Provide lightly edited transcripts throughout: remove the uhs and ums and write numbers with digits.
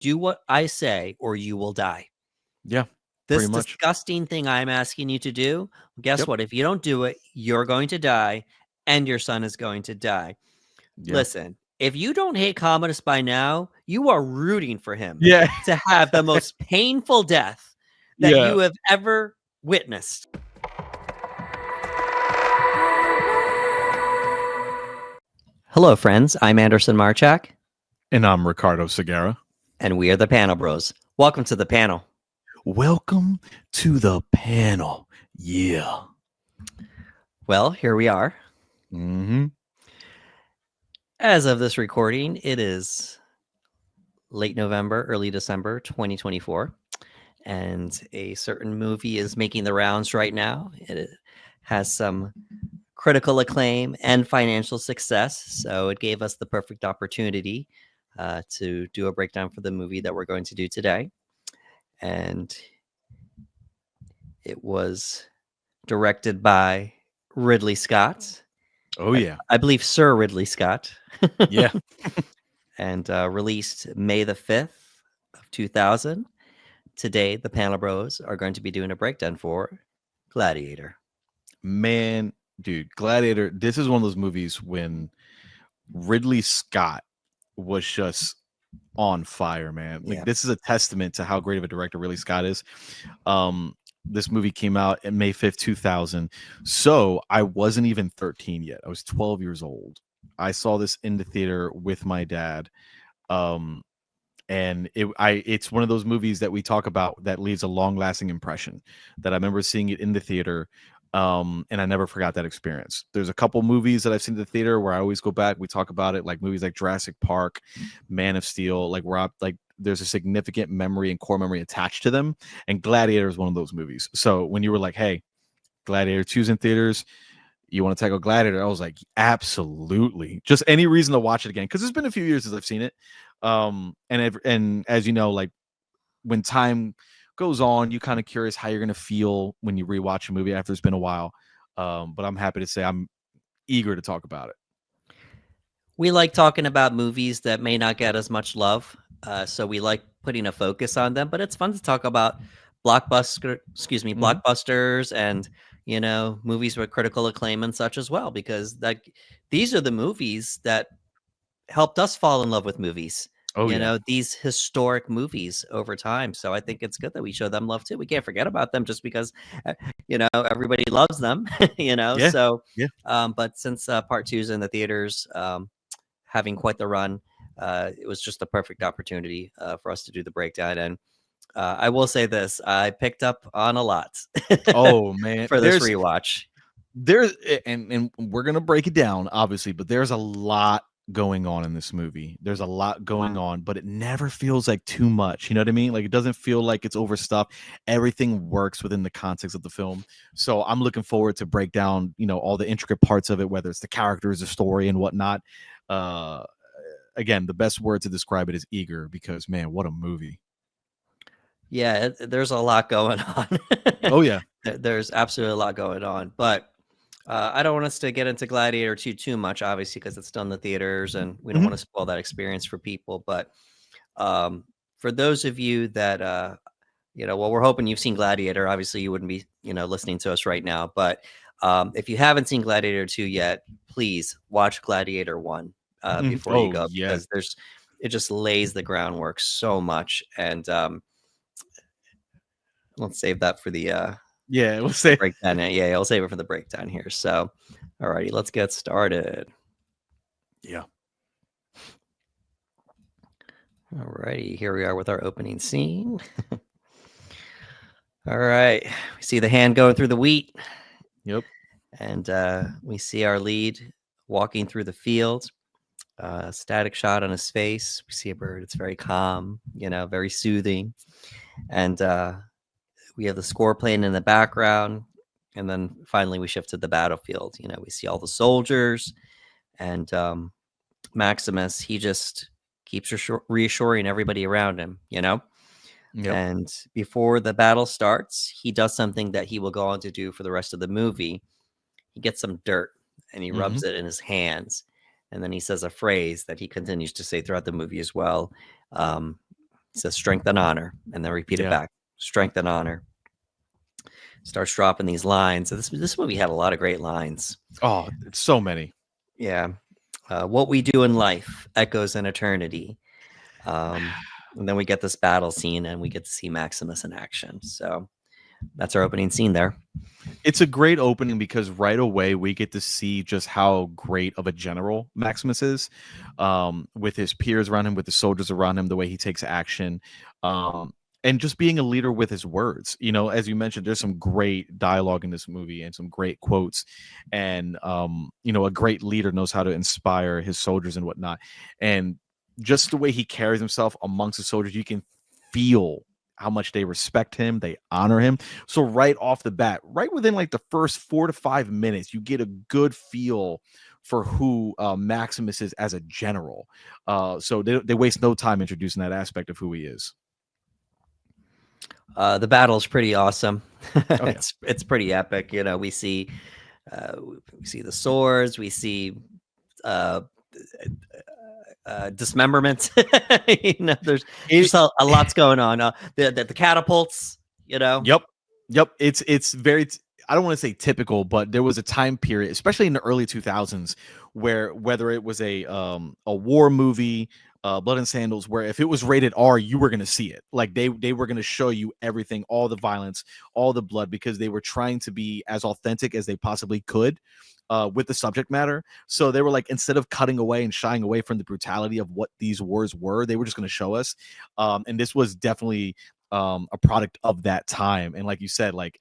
Do what I say or you will die. Yeah, This pretty much. disgusting thing I'm asking you to do, guess Yep. what? If you don't do it, you're going to die and your son is going to die. Yeah. Listen, if you don't hate Commodus by now, you are rooting for him Yeah. to have the most painful death that Yeah. you have ever witnessed. Hello, friends. I'm Anderson Marchak, And I'm Ricardo Segura. and we are the Panel Bros. Welcome to the panel. Welcome to the panel. Yeah. Well, here we are. Mm-hmm. As of this recording, it is late November, early December 2024, and a certain movie is making the rounds right now. It has some critical acclaim and financial success, so it gave us the perfect opportunity to do a breakdown for the movie that we're going to do today. And it was directed by Ridley Scott. Oh, yeah. I believe Sir Ridley Scott. Yeah. And released May the 5th of 2000. Today, the Panel Bros are going to be doing a breakdown for Gladiator. Man, dude, Gladiator. This is one of those movies when Ridley Scott was just on fire, man. Like, Yeah. this is a testament to how great of a director Ridley Scott is. This movie came out in May 5th, 2000. So I wasn't even 13 yet. I was 12 years old. I saw this in the theater with my dad. And it's one of those movies that we talk about that leaves a long-lasting impression. That I remember seeing it in the theater. And I never forgot that experience. There's a couple movies that I've seen in the theater where I always go back. We talk about it, like movies like Jurassic Park, Man of Steel, there's a significant memory and core memory attached to them. And Gladiator is one of those movies. So when you were like, hey, Gladiator 2's in theaters, you want to tackle Gladiator? I was like, absolutely. Just any reason to watch it again. Because it's been a few years since I've seen it. And as you know, like when time goes on, you kind of curious how you're going to feel when you rewatch a movie after it's been a while. But I'm happy to say I'm eager to talk about it. We like talking about movies that may not get as much love, so we like putting a focus on them. But it's fun to talk about blockbusters, and movies with critical acclaim and such as well, because these are the movies that helped us fall in love with movies. These historic movies over time. So I think it's good that we show them love too. We can't forget about them just because everybody loves them. Yeah. So Yeah. but since part 2 is in the theaters, having quite the run, it was just a perfect opportunity for us to do the breakdown. And I will say this, I picked up on a lot. Oh man, for this rewatch. There's and we're gonna break it down, obviously, but there's a lot going on in this movie. There's a lot going on, but it never feels like too much. You know what I mean? Like, it doesn't feel like it's overstuffed. Everything works within the context of the film. So I'm looking forward to break down, all the intricate parts of it, whether it's the characters, the story, and whatnot. Again, the best word to describe it is eager, because man, what a movie. Yeah, there's a lot going on. Oh yeah. There's absolutely a lot going on, but I don't want us to get into Gladiator 2 too much, obviously, because it's still in the theaters, and we don't want to spoil that experience for people. But for those of you that, well, we're hoping you've seen Gladiator. Obviously, you wouldn't be, listening to us right now. But if you haven't seen Gladiator 2 yet, please watch Gladiator 1 before you go, because it just lays the groundwork so much. And let's save that for the we'll say breakdown. Yeah, I'll save it for the breakdown here. So, alrighty, let's get started. Yeah. Alrighty, here we are with our opening scene. All right, we see the hand going through the wheat. Yep. And we see our lead walking through the field. Static shot on his face. We see a bird. It's very calm, very soothing. And we have the score playing in the background. And then finally we shift to the battlefield. We see all the soldiers, and Maximus, he just keeps reassuring everybody around him, Yep. And before the battle starts, he does something that he will go on to do for the rest of the movie. He gets some dirt and he rubs it in his hands. And then he says a phrase that he continues to say throughout the movie as well. He says strength and honor, and then repeat it Yeah. back. Strength and honor. Starts dropping these lines. So this movie had a lot of great lines. Oh, it's so many. Yeah. What we do in life echoes in eternity. And then we get this battle scene, and we get to see Maximus in action. So that's our opening scene there. It's a great opening because right away we get to see just how great of a general Maximus is, with his peers around him, with the soldiers around him, the way he takes action, and just being a leader with his words. You know, as you mentioned, there's some great dialogue in this movie and some great quotes, and you know, a great leader knows how to inspire his soldiers and whatnot, and just the way he carries himself amongst the soldiers, you can feel how much they respect him, they honor him. So right off the bat, right within like the first 4 to 5 minutes, you get a good feel for who Maximus is as a general. So they waste no time introducing that aspect of who he is. The battle is pretty awesome. Oh, yeah. It's pretty epic. You know, we see the swords, we see dismemberment. You know, there's just a lot's going on. The catapults. You know. Yep. It's very. I don't want to say typical, but there was a time period, especially in the early 2000s, where whether it was a war movie, Blood and Sandals, where if it was rated R, you were going to see it. Like they were going to show you everything, all the violence, all the blood, because they were trying to be as authentic as they possibly could with the subject matter. So they were like, instead of cutting away and shying away from the brutality of what these wars were, they were just going to show us. And this was definitely a product of that time. And like you said, like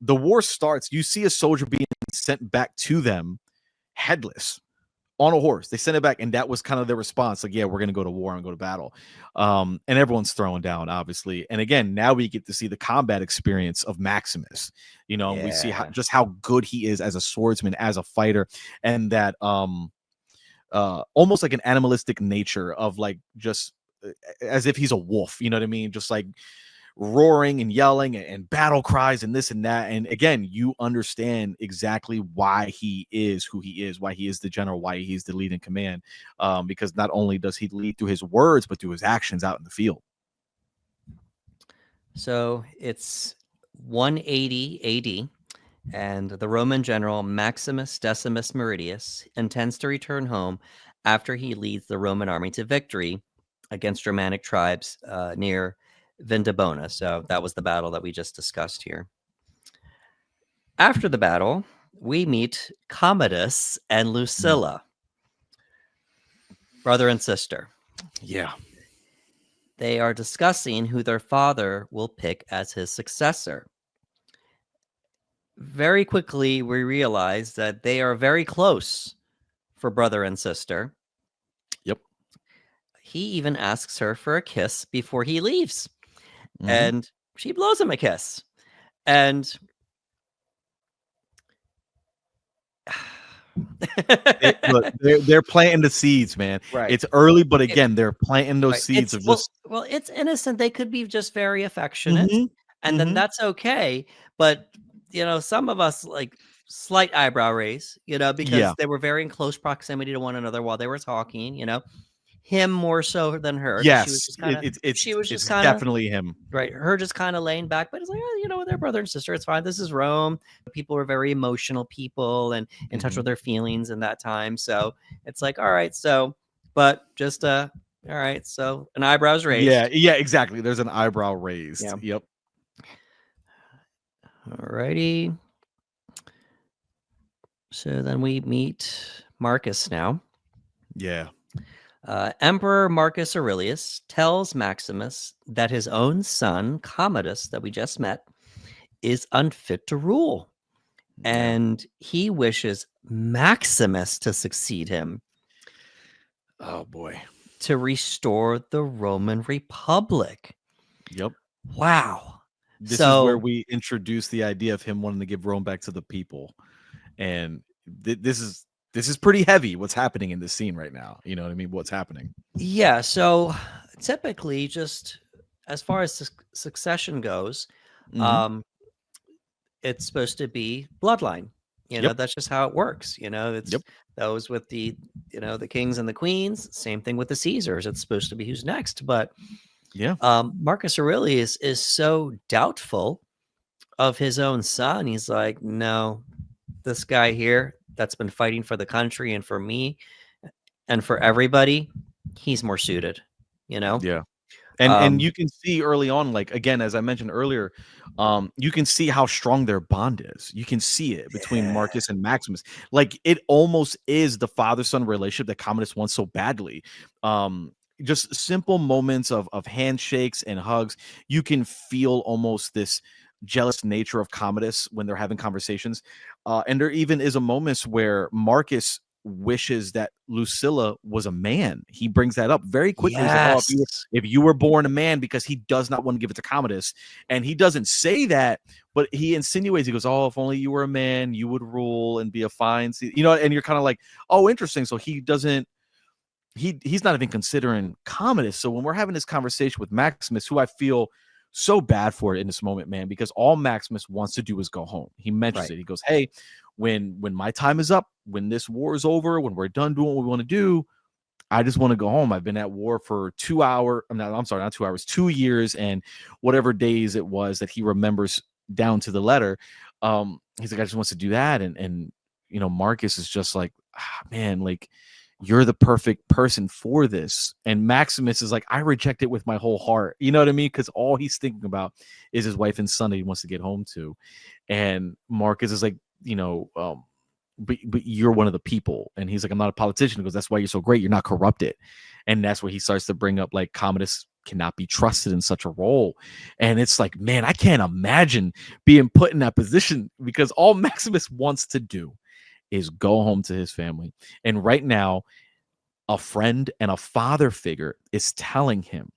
the war starts, you see a soldier being sent back to them headless on a horse. They sent it back, and that was kind of their response. Like, yeah, we're going to go to war and go to battle. And everyone's throwing down, obviously. And again, now we get to see the combat experience of Maximus. You know, we see just how good he is as a swordsman, as a fighter, and that almost like an animalistic nature of like just as if he's a wolf. You know what I mean? Just like roaring and yelling and battle cries and this and that. And again, you understand exactly why he is who he is, why he is the general, why he's the lead in command, because not only does he lead through his words, but through his actions out in the field. So it's 180 AD, and the Roman general Maximus Decimus Meridius intends to return home after he leads the Roman army to victory against Germanic tribes near Vindobona. So that was the battle that we just discussed here. After the battle, we meet Commodus and Lucilla, brother and sister. Yeah. They are discussing who their father will pick as his successor. Very quickly, we realize that they are very close for brother and sister. Yep. He even asks her for a kiss before he leaves. And she blows him a kiss. And they're planting the seeds, man. Right. It's early, but again, they're planting those seeds of just. Well, it's innocent. They could be just very affectionate, and then that's okay. But you know, some of us like slight eyebrow raise, you know, because they were very in close proximity to one another while they were talking. You know, him more so than her. Yes, she was just kind of definitely him. Right, her just kind of laying back, but it's like, oh, you know, they're brother and sister. It's fine. This is Rome. People were very emotional people and in touch with their feelings in that time. So it's like, all right, so, but just all right, so an eyebrow's raised. Yeah, exactly. There's an eyebrow raised. Yeah. Yep. All righty. So then we meet Marcus now. Yeah. Emperor Marcus Aurelius tells Maximus that his own son, Commodus, that we just met, is unfit to rule. And he wishes Maximus to succeed him. Oh, boy. To restore the Roman Republic. Yep. Wow. This is where we introduce the idea of him wanting to give Rome back to the people. And this is pretty heavy what's happening in this scene right now. You know what I mean? What's happening? Yeah. So typically, just as far as succession goes, it's supposed to be bloodline. You know, that's just how it works. You know, it's those with the, you know, the kings and the queens. Same thing with the Caesars. It's supposed to be who's next. But Yeah. Marcus Aurelius is so doubtful of his own son. He's like, no, this guy here that's been fighting for the country and for me and for everybody, he's more suited, you know? Yeah. And you can see early on, like, again, as I mentioned earlier, you can see how strong their bond is. You can see it between Marcus and Maximus. Like, it almost is the father-son relationship that Commodus wants so badly. Just simple moments of handshakes and hugs. You can feel almost this jealous nature of Commodus when they're having conversations. And there even is a moments where Marcus wishes that Lucilla was a man. He brings that up very quickly. He's like, "Oh, Yes. if you were born a man," because he does not want to give it to Commodus. And he doesn't say that, but he insinuates, he goes, "Oh, if only you were a man, you would rule and be a fine," and you're kind of like, "Oh, interesting." So he doesn't, he's not even considering Commodus. So when we're having this conversation with Maximus, who I feel so bad for in this moment, man, because all Maximus wants to do is go home. He mentions it. He goes, "Hey, when my time is up, when this war is over, when we're done doing what we want to do, I just want to go home. I've been at war for 2 hours. I'm sorry, not 2 hours, 2 years and whatever days it was that he remembers down to the letter." He's like, "I just wants to do that." And Marcus is just like, man, like, you're the perfect person for this. And Maximus is like, "I reject it with my whole heart." You know what I mean? Because all he's thinking about is his wife and son that he wants to get home to. And Marcus is like, but you're one of the people. And he's like, "I'm not a politician." Because "That's why you're so great. You're not corrupted." And that's where he starts to bring up, like, Commodus cannot be trusted in such a role. And it's like, man, I can't imagine being put in that position, because all Maximus wants to do is go home to his family. And right now, a friend and a father figure is telling him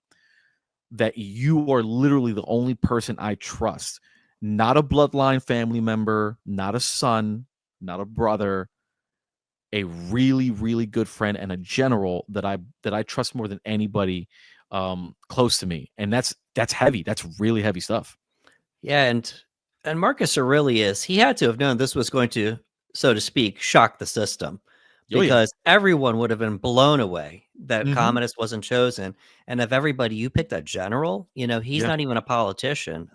that you are literally the only person I trust. Not a bloodline family member, not a son, not a brother, a really, really good friend and a general that I trust more than anybody close to me. And that's heavy. That's really heavy stuff. Yeah, and Marcus Aurelius, he had to have known this was going to, so to speak, shock the system, Oh yeah. because everyone would have been blown away that Mm-hmm. Commodus wasn't chosen. And of everybody, you picked a general. He's Yeah. not even a politician.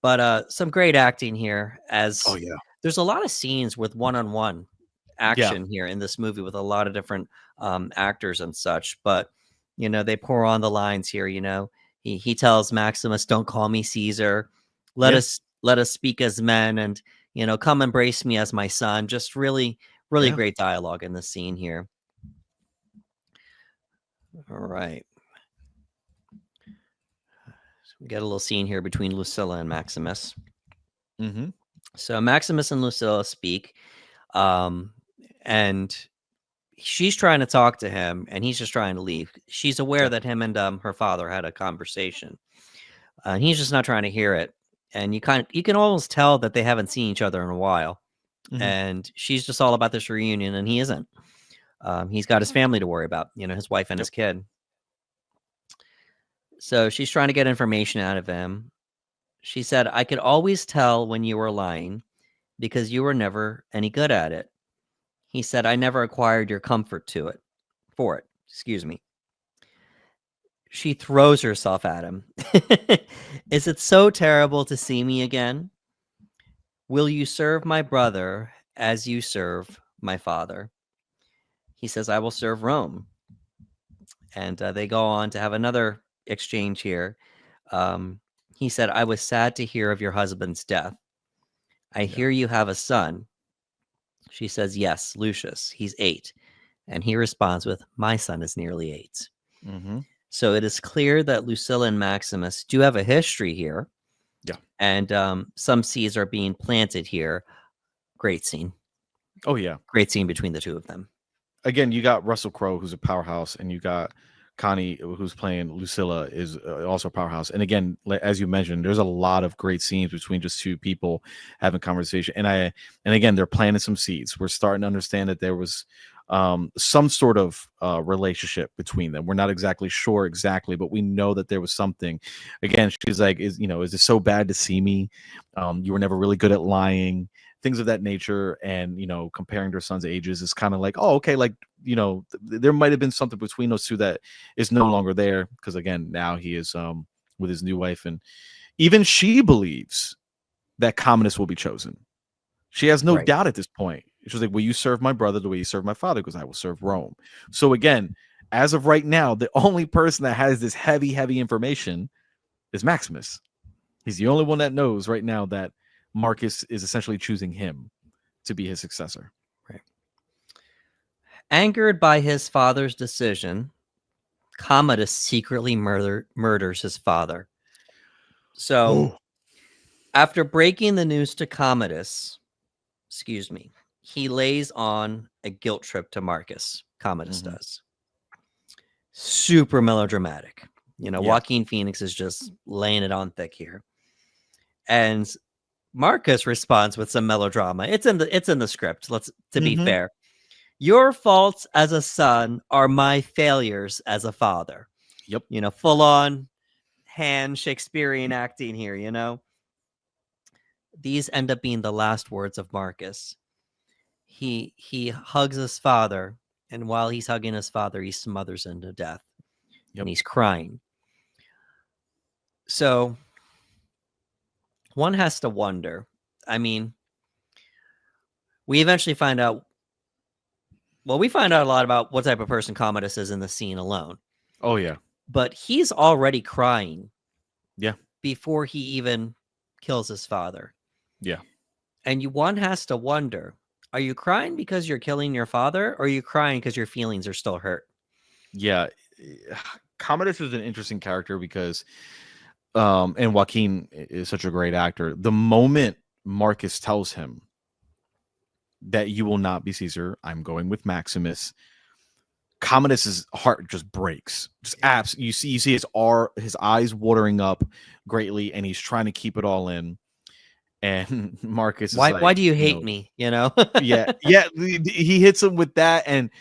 But some great acting here, Oh as yeah. there's a lot of scenes with one-on-one Yeah. action here in this movie with a lot of different actors and such. But they pour on the lines here. He tells Maximus, "Don't call me Caesar. Let Yeah. us speak as men, and come embrace me as my son." Just really, really Yeah. great dialogue in this scene here. All right. So we get a little scene here between Lucilla and Maximus. Mm-hmm. So Maximus and Lucilla speak, and she's trying to talk to him, and he's just trying to leave. She's aware Yeah. that him and her father had a conversation. He's just not trying to hear it, and you can almost tell that they haven't seen each other in a while. Mm-hmm. And she's just all about this reunion, and he isn't. He's got his family to worry about, his wife and Yep. his kid. So she's trying to get information out of him. She said, "I could always tell when you were lying because you were never any good at it." He said, "I never acquired your comfort for it. Excuse me." She throws herself at him. "Is it so terrible to see me again? Will you serve my brother as you serve my father?" He says, "I will serve Rome." And they go on to have another exchange here. He said, "I was sad to hear of your husband's death. I Yeah. hear you have a son." She says, "Yes, Lucius. He's 8." And he responds with, "My son is nearly 8." Mm-hmm. So it is clear that Lucilla and Maximus do have a history here. Yeah. And some seeds are being planted here. Great scene. Oh yeah. Great scene between the two of them. Again, you got Russell Crowe, who's a powerhouse, and you got Connie, who's playing Lucilla, is also a powerhouse. And again, as you mentioned, there's a lot of great scenes between just two people having conversation. And again, they're planting some seeds. We're starting to understand that there was some sort of relationship between them. We're not exactly sure exactly, but we know that there was something. Again, she's like, is it so bad to see me? You were never really good at lying. things of that nature, and comparing their sons' ages is kind of like, oh, okay, like there might have been something between those two that is no longer there, because again, now he is with his new wife, and even she believes that Commodus will be chosen. She has no Right. doubt at this point. She's like, will you serve my brother the way you serve my father? Because I will serve Rome. So again, as of right now, the only person that has this heavy information is Maximus. He's the only one that knows right now that Marcus is essentially choosing him to be his successor. Right. Angered by his father's decision, Commodus secretly murders his father. So after breaking the news to Commodus, he lays on a guilt trip to Marcus. Commodus does. Super melodramatic. Joaquin Phoenix is just laying it on thick here. And Marcus responds with some melodrama. It's in the script. To be fair. Your faults as a son are my failures as a father. Yep. Full on hand Shakespearean acting here, These end up being the last words of Marcus. He hugs his father, and while he's hugging his father, he smothers him to death. Yep. And he's crying. So one has to wonder. I mean, we eventually find out. Well, we find out a lot about what type of person Commodus is in the scene alone. Oh, yeah. But he's already crying. Yeah. Before he even kills his father. Yeah. And one has to wonder, are you crying because you're killing your father, or are you crying because your feelings are still hurt? Yeah. Commodus is an interesting character because, and Joaquin is such a great actor. The moment Marcus tells him that you will not be Caesar, I'm going with Maximus, Commodus's heart just breaks. Just you see his eyes watering up greatly, and he's trying to keep it all in. And Marcus is like, why do you hate me? Yeah. He hits him with that, and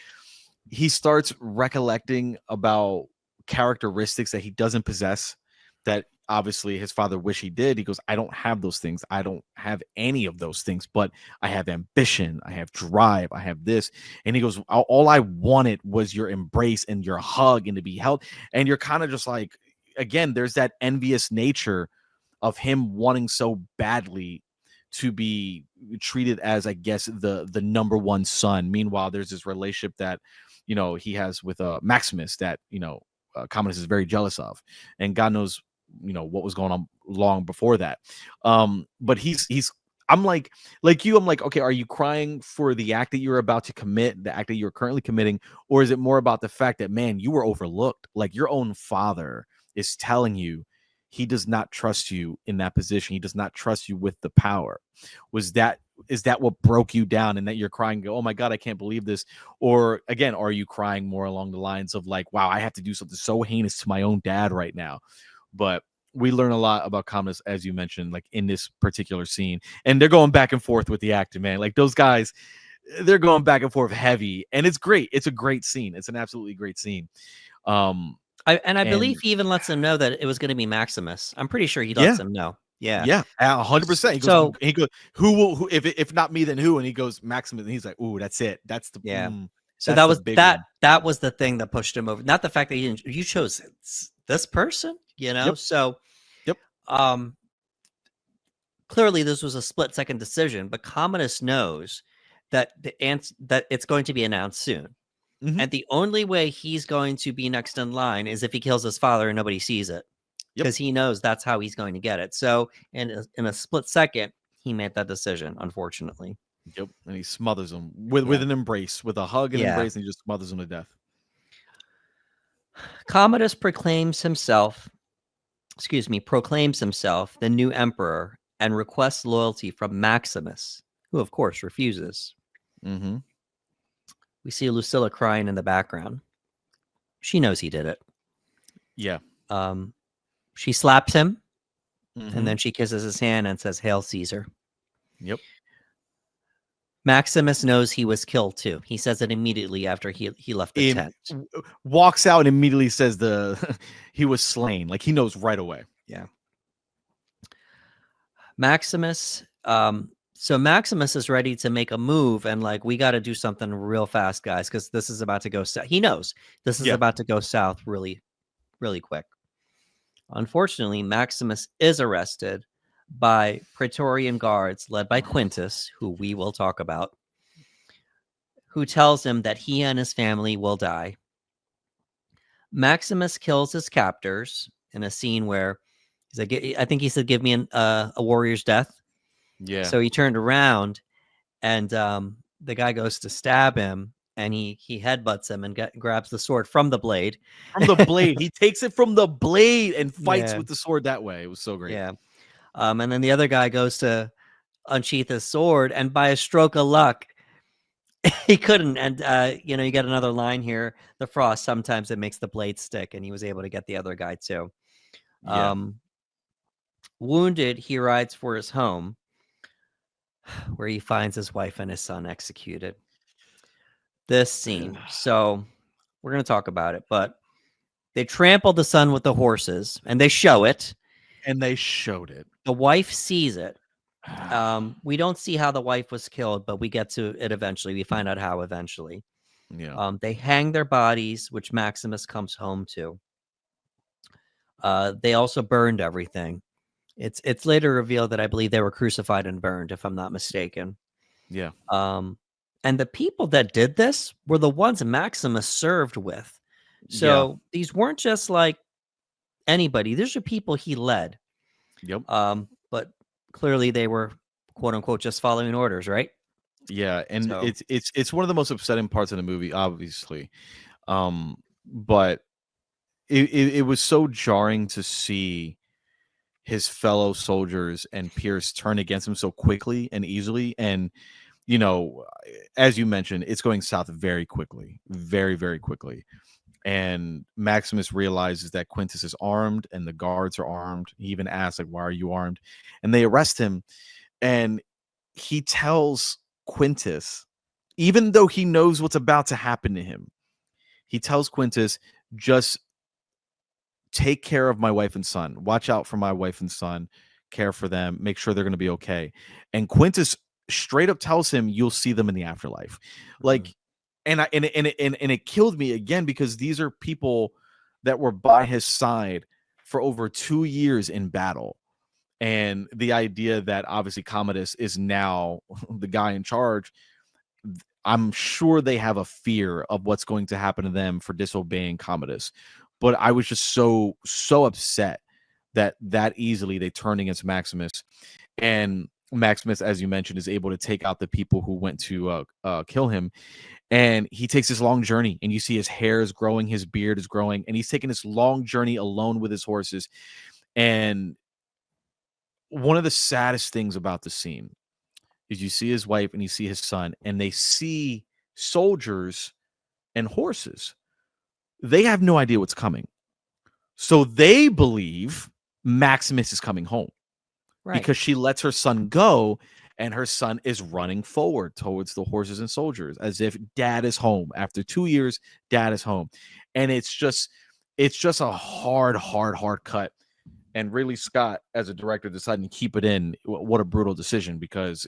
he starts recollecting about characteristics that he doesn't possess, that obviously his father wished he did. He goes, I don't have those things. I don't have any of those things, but I have ambition. I have drive. I have this. And he goes, all I wanted was your embrace and your hug and to be held. And you're kind of just like, again, there's that envious nature of him wanting so badly to be treated as, I guess, the number one son. Meanwhile, there's this relationship that, he has with Maximus that, Commodus is very jealous of. And God knows, what was going on long before that. But I'm like you, I'm like, okay, are you crying for the act that you're about to commit, the act that you're currently committing? Or is it more about the fact that, man, you were overlooked? Like, your own father is telling you he does not trust you in that position. He does not trust you with the power. Is that what broke you down, and that you're crying, oh my God, I can't believe this? Or again, are you crying more along the lines of like, wow, I have to do something so heinous to my own dad right now? But we learn a lot about Commodus, as you mentioned, like in this particular scene, and they're going back and forth with the actor, man. Like, those guys, they're going back and forth heavy, and it's great. It's a great scene. It's an absolutely great scene. I believe he even lets him know that it was going to be Maximus. I'm pretty sure he lets him know. Yeah, 100%. He goes, who if not me, then who? And he goes, Maximus, and he's like, ooh, that's it. That's the So that was that was the thing that pushed him over. Not the fact that you chose this person, Yep. So, yep. Clearly this was a split-second decision, but Commodus knows that that it's going to be announced soon. And the only way he's going to be next in line is if he kills his father and nobody sees it, because he knows that's how he's going to get it. So in a split second, he made that decision, unfortunately. Yep. And he smothers him with an embrace, with a hug and embrace, and he just smothers him to death. Commodus proclaims himself the new emperor and requests loyalty from Maximus, who of course refuses. We see Lucilla crying in the background. She knows he did it. Yeah. She slaps him, and then she kisses his hand and says, "Hail Caesar." Yep. Maximus knows he was killed too. He says it immediately after he left the tent. Walks out and immediately says he was slain. Like, he knows right away. Yeah. Maximus So Maximus is ready to make a move, and like, we got to do something real fast, guys, because this is about to go south. He knows this is Yeah. about to go south really, really quick. Unfortunately, Maximus is arrested by Praetorian guards led by Quintus, who we will talk about, who tells him that he and his family will die. Maximus kills his captors in a scene where he's like, I think he said, "Give me a warrior's death." Yeah. So he turned around, and the guy goes to stab him, and he headbutts him and grabs the sword from the blade. From the blade. He takes it from the blade and fights Yeah. with the sword that way. It was so great. Yeah. And then the other guy goes to unsheath his sword, and by a stroke of luck, he couldn't. And you get another line here: the frost, sometimes it makes the blade stick, and he was able to get the other guy too. Yeah. Wounded, he rides for his home, where he finds his wife and his son executed. This scene. So we're going to talk about it, but they trampled the son with the horses, and they show it. And they showed it. The wife sees it. We don't see how the wife was killed, but we get to it eventually. We find out how eventually. Yeah. They hang their bodies, which Maximus comes home to. They also burned everything. It's later revealed that I believe they were crucified and burned, if I'm not mistaken. Yeah. And the people that did this were the ones Maximus served with. So these weren't just like anybody. These are people he led. Yep. But clearly they were, quote unquote, just following orders, right? Yeah, and So- it's one of the most upsetting parts of the movie, obviously. But it was so jarring to see his fellow soldiers and peers turn against him so quickly and easily. And as you mentioned, it's going south very quickly, very, very quickly. And Maximus realizes that Quintus is armed and the guards are armed. He even asks, like, why are you armed? And they arrest him. And he tells Quintus, even though he knows what's about to happen to him, he tells Quintus, just take care of my wife and son. Watch out for my wife and son. Care for them. Make sure they're going to be okay. And Quintus straight up tells him, you'll see them in the afterlife. Like, and it killed me again, because these are people that were by his side for over 2 years in battle. And the idea that obviously Commodus is now the guy in charge, I'm sure they have a fear of what's going to happen to them for disobeying Commodus. But I was just so upset that easily they turned against Maximus. And Maximus, as you mentioned, is able to take out the people who went to kill him. And he takes this long journey, and you see his hair is growing, his beard is growing, and he's taking this long journey alone with his horses. And one of the saddest things about the scene is you see his wife and you see his son, and they see soldiers and horses. They have no idea what's coming. So they believe Maximus is coming home, right? Because she lets her son go, and her son is running forward towards the horses and soldiers as if dad is home. After 2 years, dad is home. And it's just a hard cut. And Ridley Scott, as a director, decided to keep it in. What a brutal decision, because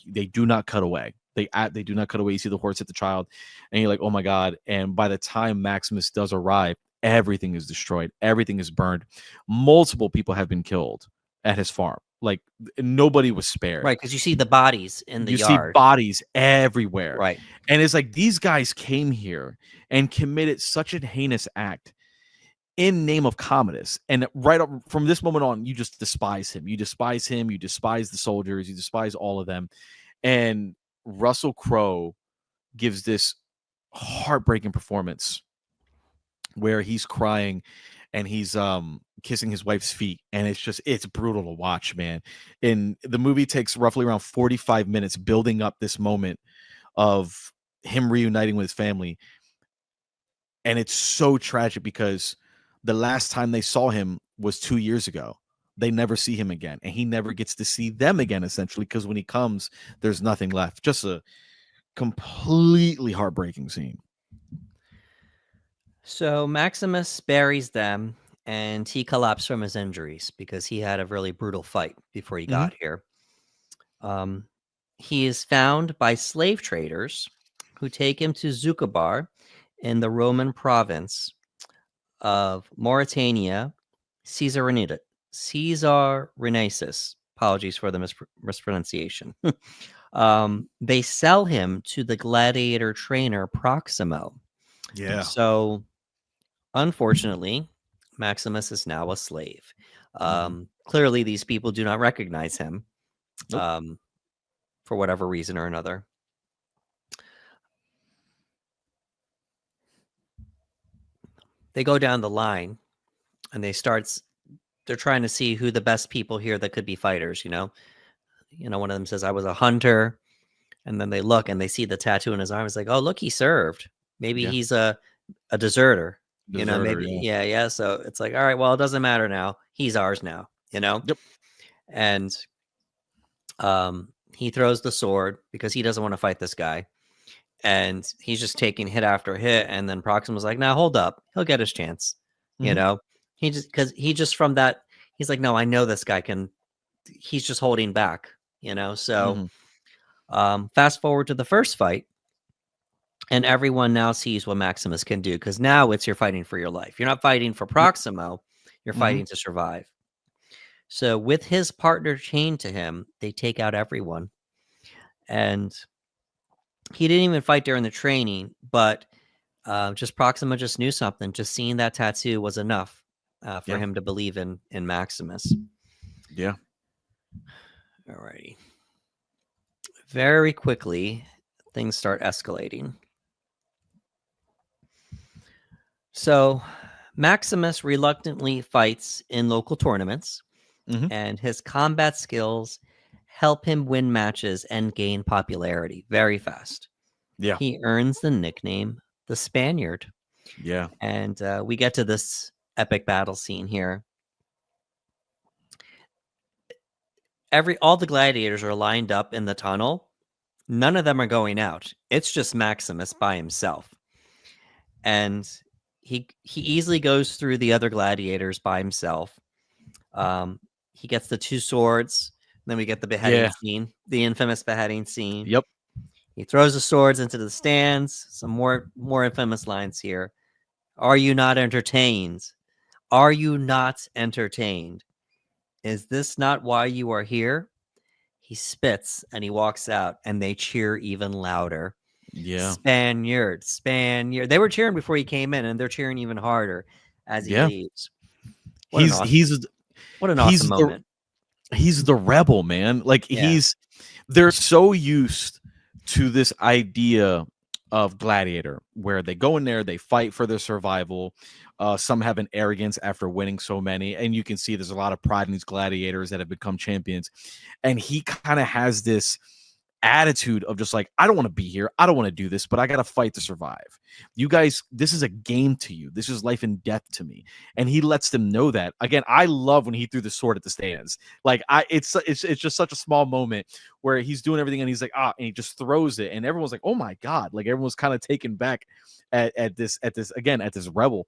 they do not cut away. They do not cut away. You see the horse hit the child, and you're like, oh my God. And by the time Maximus does arrive, everything is destroyed. Everything is burned. Multiple people have been killed at his farm. Like, nobody was spared. Right, because you see the bodies in the yard. You see bodies everywhere. Right. And it's like, these guys came here and committed such a heinous act in name of Commodus, and right up from this moment on, you just despise him. You despise him. You despise the soldiers. You despise all of them. And Russell Crowe gives this heartbreaking performance where he's crying and he's kissing his wife's feet, and it's brutal to watch, man. And the movie takes roughly around 45 minutes building up this moment of him reuniting with his family, and it's so tragic because the last time they saw him was 2 years ago. They never see him again, and he never gets to see them again, essentially, because when he comes, there's nothing left. Just a completely heartbreaking scene. So Maximus buries them, and he collapsed from his injuries because he had a really brutal fight before he got here. he is found by slave traders who take him to Zucabar in the Roman province of Mauritania, Caesar Renasus. Apologies for the mispronunciation. They sell him to the gladiator trainer Proximo. Yeah. So, unfortunately, Maximus is now a slave. Clearly, these people do not recognize him for whatever reason or another. They go down the line and they're trying to see who the best people here that could be fighters, one of them says, I was a hunter. And then they look and they see the tattoo in his arm. It's like, oh, look, he served. Maybe he's a deserter. Maybe. Yeah. So it's like, all right, well, it doesn't matter now. He's ours now, Yep. And he throws the sword because he doesn't want to fight this guy. And he's just taking hit after hit. And then Proximo's like, now hold up. He'll get his chance. He just from that, he's like, no, I know this guy he's just holding back, So fast forward to the first fight. And everyone now sees what Maximus can do because now you're fighting for your life. You're not fighting for Proximo. You're fighting to survive. So with his partner chained to him, they take out everyone. And he didn't even fight during the training, but just Proxima just knew something. Just seeing that tattoo was enough for him to believe in Maximus. Yeah. All righty. Very quickly, things start escalating. So Maximus reluctantly fights in local tournaments, and his combat skills help him win matches and gain popularity very fast. Yeah. He earns the nickname the Spaniard. Yeah. And we get to this epic battle scene here. All the gladiators are lined up in the tunnel. None of them are going out. It's just Maximus by himself. And he easily goes through the other gladiators by himself. He gets the two swords. Then we get the beheading scene, the infamous beheading scene. Yep. He throws the swords into the stands. Some more infamous lines here. Are you not entertained? Are you not entertained? Is this not why you are here? He spits and he walks out, and they cheer even louder. Yeah. Spaniard. They were cheering before he came in, and they're cheering even harder as he leaves. What an awesome moment. He's the rebel, man. Like they're so used to this idea of Gladiator, where they go in there, they fight for their survival. Some have an arrogance after winning so many, and you can see there's a lot of pride in these gladiators that have become champions. And he kind of has this attitude of just like, I don't want to be here, I don't want to do this, but I gotta fight to survive. You guys, this is a game to you, this is life and death to me. And he lets them know that. Again, I love when he threw the sword at the stands. Like, it's just such a small moment where he's doing everything and he's like, and he just throws it, and everyone's like, oh my god, like everyone's kind of taken back at this rebel.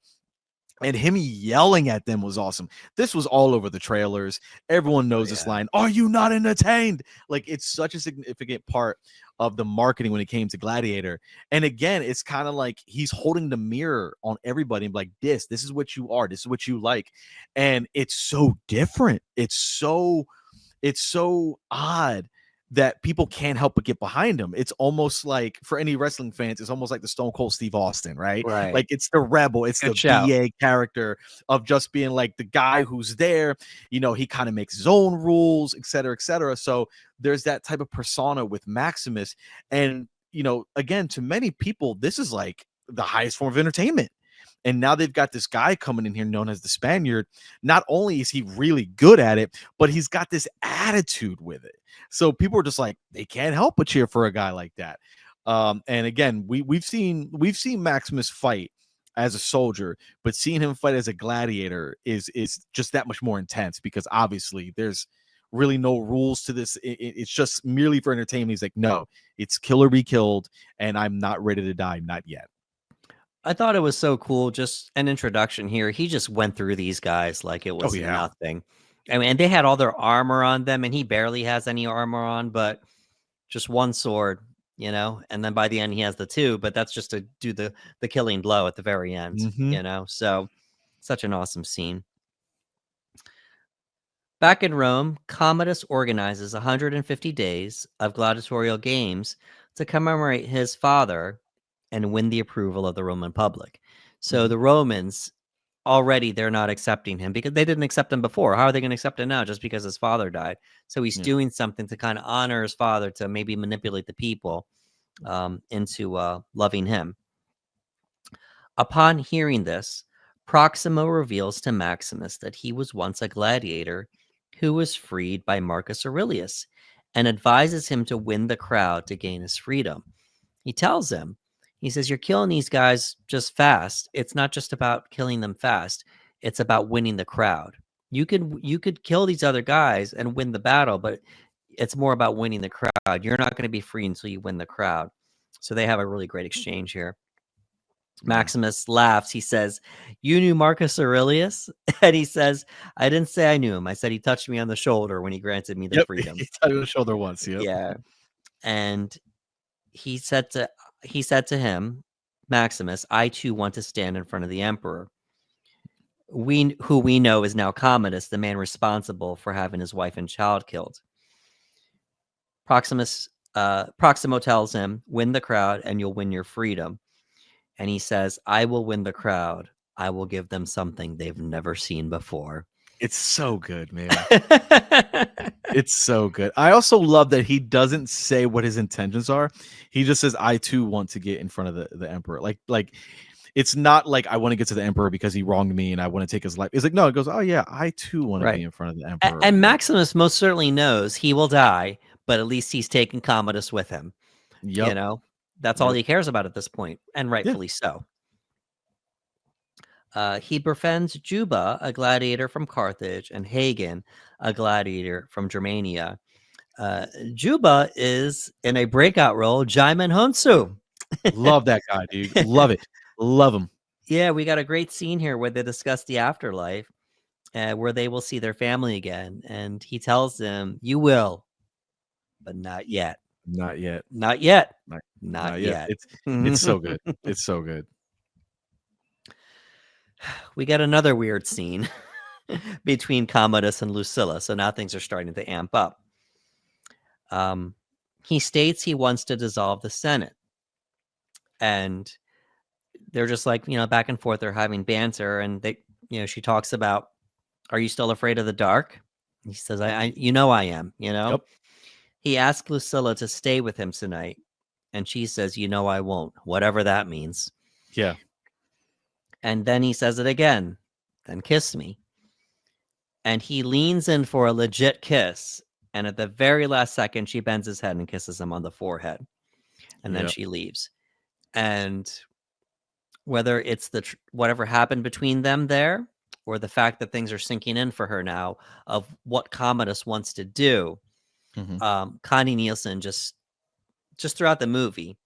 And him yelling at them was awesome. This was all over the trailers. Everyone knows this line. Are you not entertained? Like, it's such a significant part of the marketing when it came to Gladiator. And again, it's kind of like he's holding the mirror on everybody and like, this is what you are. This is what you like. And it's so different. It's so odd that people can't help but get behind him. It's almost like, for any wrestling fans, it's almost like the Stone Cold Steve Austin, right? Like, it's the rebel, it's the BA character of just being like the guy who's there, he kind of makes his own rules, etc., etc. So there's that type of persona with Maximus. And, again, to many people, this is like the highest form of entertainment. And now they've got this guy coming in here known as the Spaniard. Not only is he really good at it, but he's got this attitude with it. So people are just like, they can't help but cheer for a guy like that. And again, we've seen Maximus fight as a soldier, but seeing him fight as a gladiator is just that much more intense, because obviously there's really no rules to this. It's just merely for entertainment. He's like, no, it's kill or be killed, and I'm not ready to die, not yet. I thought it was so cool. Just an introduction here. He just went through these guys like it was nothing. I mean, and they had all their armor on them, and he barely has any armor on, but just one sword, you know, and then by the end he has the two, but that's just to do the killing blow at the very end, you know. So such an awesome scene. Back in Rome, Commodus organizes 150 days of gladiatorial games to commemorate his father and win the approval of the Roman public. So the Romans already, they're not accepting him because they didn't accept him before. How are they going to accept him now just because his father died? So he's doing something to kind of honor his father, to maybe manipulate the people into loving him. Upon hearing this, Proximo reveals to Maximus that he was once a gladiator who was freed by Marcus Aurelius, and advises him to win the crowd to gain his freedom. He tells him, he says, you're killing these guys just fast. It's not just about killing them fast. It's about winning the crowd. You could kill these other guys and win the battle, but it's more about winning the crowd. You're not going to be free until you win the crowd. So they have a really great exchange here. Maximus laughs. He says, you knew Marcus Aurelius? And he says, I didn't say I knew him. I said he touched me on the shoulder when he granted me the freedom. He touched me on the shoulder once. Yeah. And he said to him, Maximus, I too want to stand in front of the emperor. Who we know is now Commodus, the man responsible for having his wife and child killed. Proximo tells him, win the crowd and you'll win your freedom. And he says, I will win the crowd. I will give them something they've never seen before. It's so good, man. It's so good. I also love that he doesn't say what his intentions are. He just says, I too want to get in front of the emperor. Like it's not like I want to get to the emperor because he wronged me and I want to take his life. It's like, no, it goes, oh yeah, I too want to be in front of the emperor. And Maximus most certainly knows he will die, but at least he's taking Commodus with him. You know, that's all he cares about at this point, and rightfully so. He befriends Juba, a gladiator from Carthage, and Hagen, a gladiator from Germania. Juba is in a breakout role, Jaimin Honsu. Love that guy, dude. Love it. Love him. Yeah, we got a great scene here where they discuss the afterlife, where they will see their family again. And he tells them, you will, but not yet. Not yet. Not yet. Not yet. It's so good. It's so good. We get another weird scene between Commodus and Lucilla. So now things are starting to amp up. He states he wants to dissolve the Senate. And they're just like, back and forth. They're having banter. And she talks about, are you still afraid of the dark? He says, I am, Yep. He asks Lucilla to stay with him tonight. And she says, I won't, whatever that means. Yeah. And then he says it again, then kiss me. And he leans in for a legit kiss. And at the very last second, she bends his head and kisses him on the forehead. And then she leaves. And whether it's whatever happened between them there, or the fact that things are sinking in for her now of what Commodus wants to do, Connie Nielsen just throughout the movie,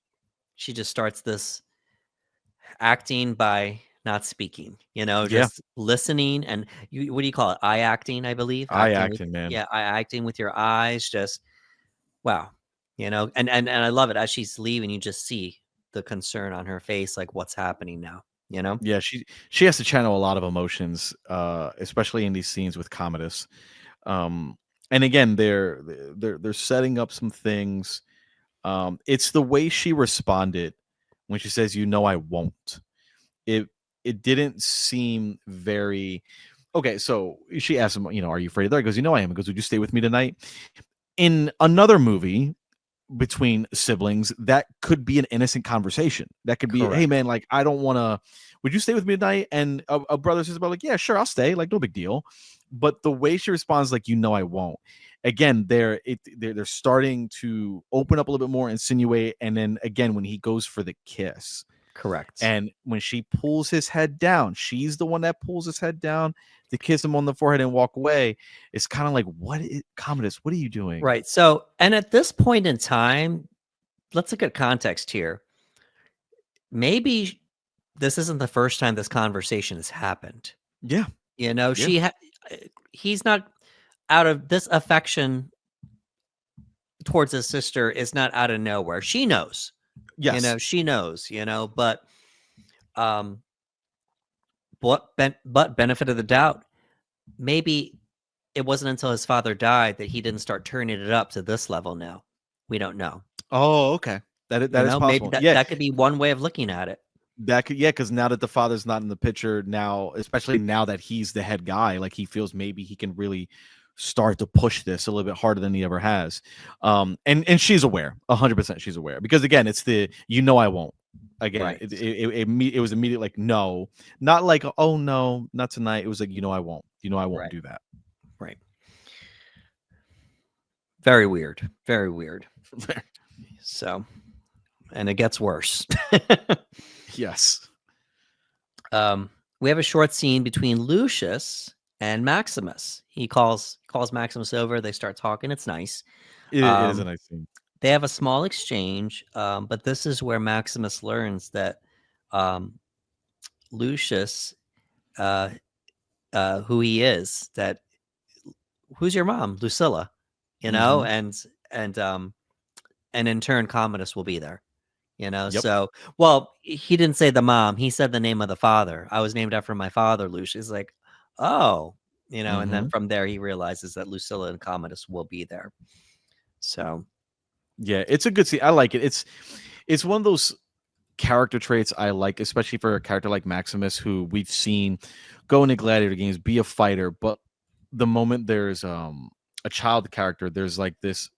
she just starts this acting by not speaking, just listening. And what do you call it? Eye acting, I believe. Eye acting, man. Yeah, eye acting with your eyes. Just wow, and I love it. As she's leaving, you just see the concern on her face, like what's happening now. Yeah, she has to channel a lot of emotions, especially in these scenes with Commodus. And again, they're setting up some things. It's the way she responded when she says, I won't. It didn't seem very okay. So she asked him, are you afraid of that? He goes, I am. He goes, would you stay with me tonight? In another movie between siblings, that could be an innocent conversation. That could be, hey man, like I don't want to. Would you stay with me tonight? And a brother says about like, yeah, sure, I'll stay. Like no big deal. But the way she responds, like I won't. Again, they're starting to open up a little bit more, insinuate, and then again when he goes for the kiss. Correct. And when she pulls his head down, she's the one that pulls his head down to kiss him on the forehead and walk away. It's kind of like, Commodus, what are you doing? Right. So, and at this point in time, let's look at context here. Maybe this isn't the first time this conversation has happened. Yeah. He's not out of this affection towards his sister is not out of nowhere. She knows, Yes. she knows, but um, but benefit of the doubt, maybe it wasn't until his father died that he didn't start turning it up to this level. Now we don't know. Oh, okay. That is Maybe possible. that could be one way of looking at it. That could, because now that the father's not in the picture now, especially now that he's the head guy, like he feels maybe he can really start to push this a little bit harder than he ever has. And she's aware, 100%. She's aware, because again, it's the I won't. Again, Right. it was immediate, like no, not like oh no, not tonight. It was like I won't. I won't Right. do that. Right. Very weird. Very weird. So, and it gets worse. Yes. We have a short scene between Lucius and Maximus. He calls Maximus over. They start talking. It's nice. It is a nice scene. They have a small exchange, but this is where Maximus learns that Lucius, who he is, that who's your mom, Lucilla, and in turn, Commodus will be there. Yep. So, well, he didn't say the mom. He said the name of the father. I was named after my father, Lucius. He's like, oh, and then from there he realizes that Lucilla and Commodus will be there. So, yeah, it's a good scene. I like it. It's one of those character traits I like, especially for a character like Maximus, who we've seen go into Gladiator games, be a fighter, but the moment there's a child character, there's like this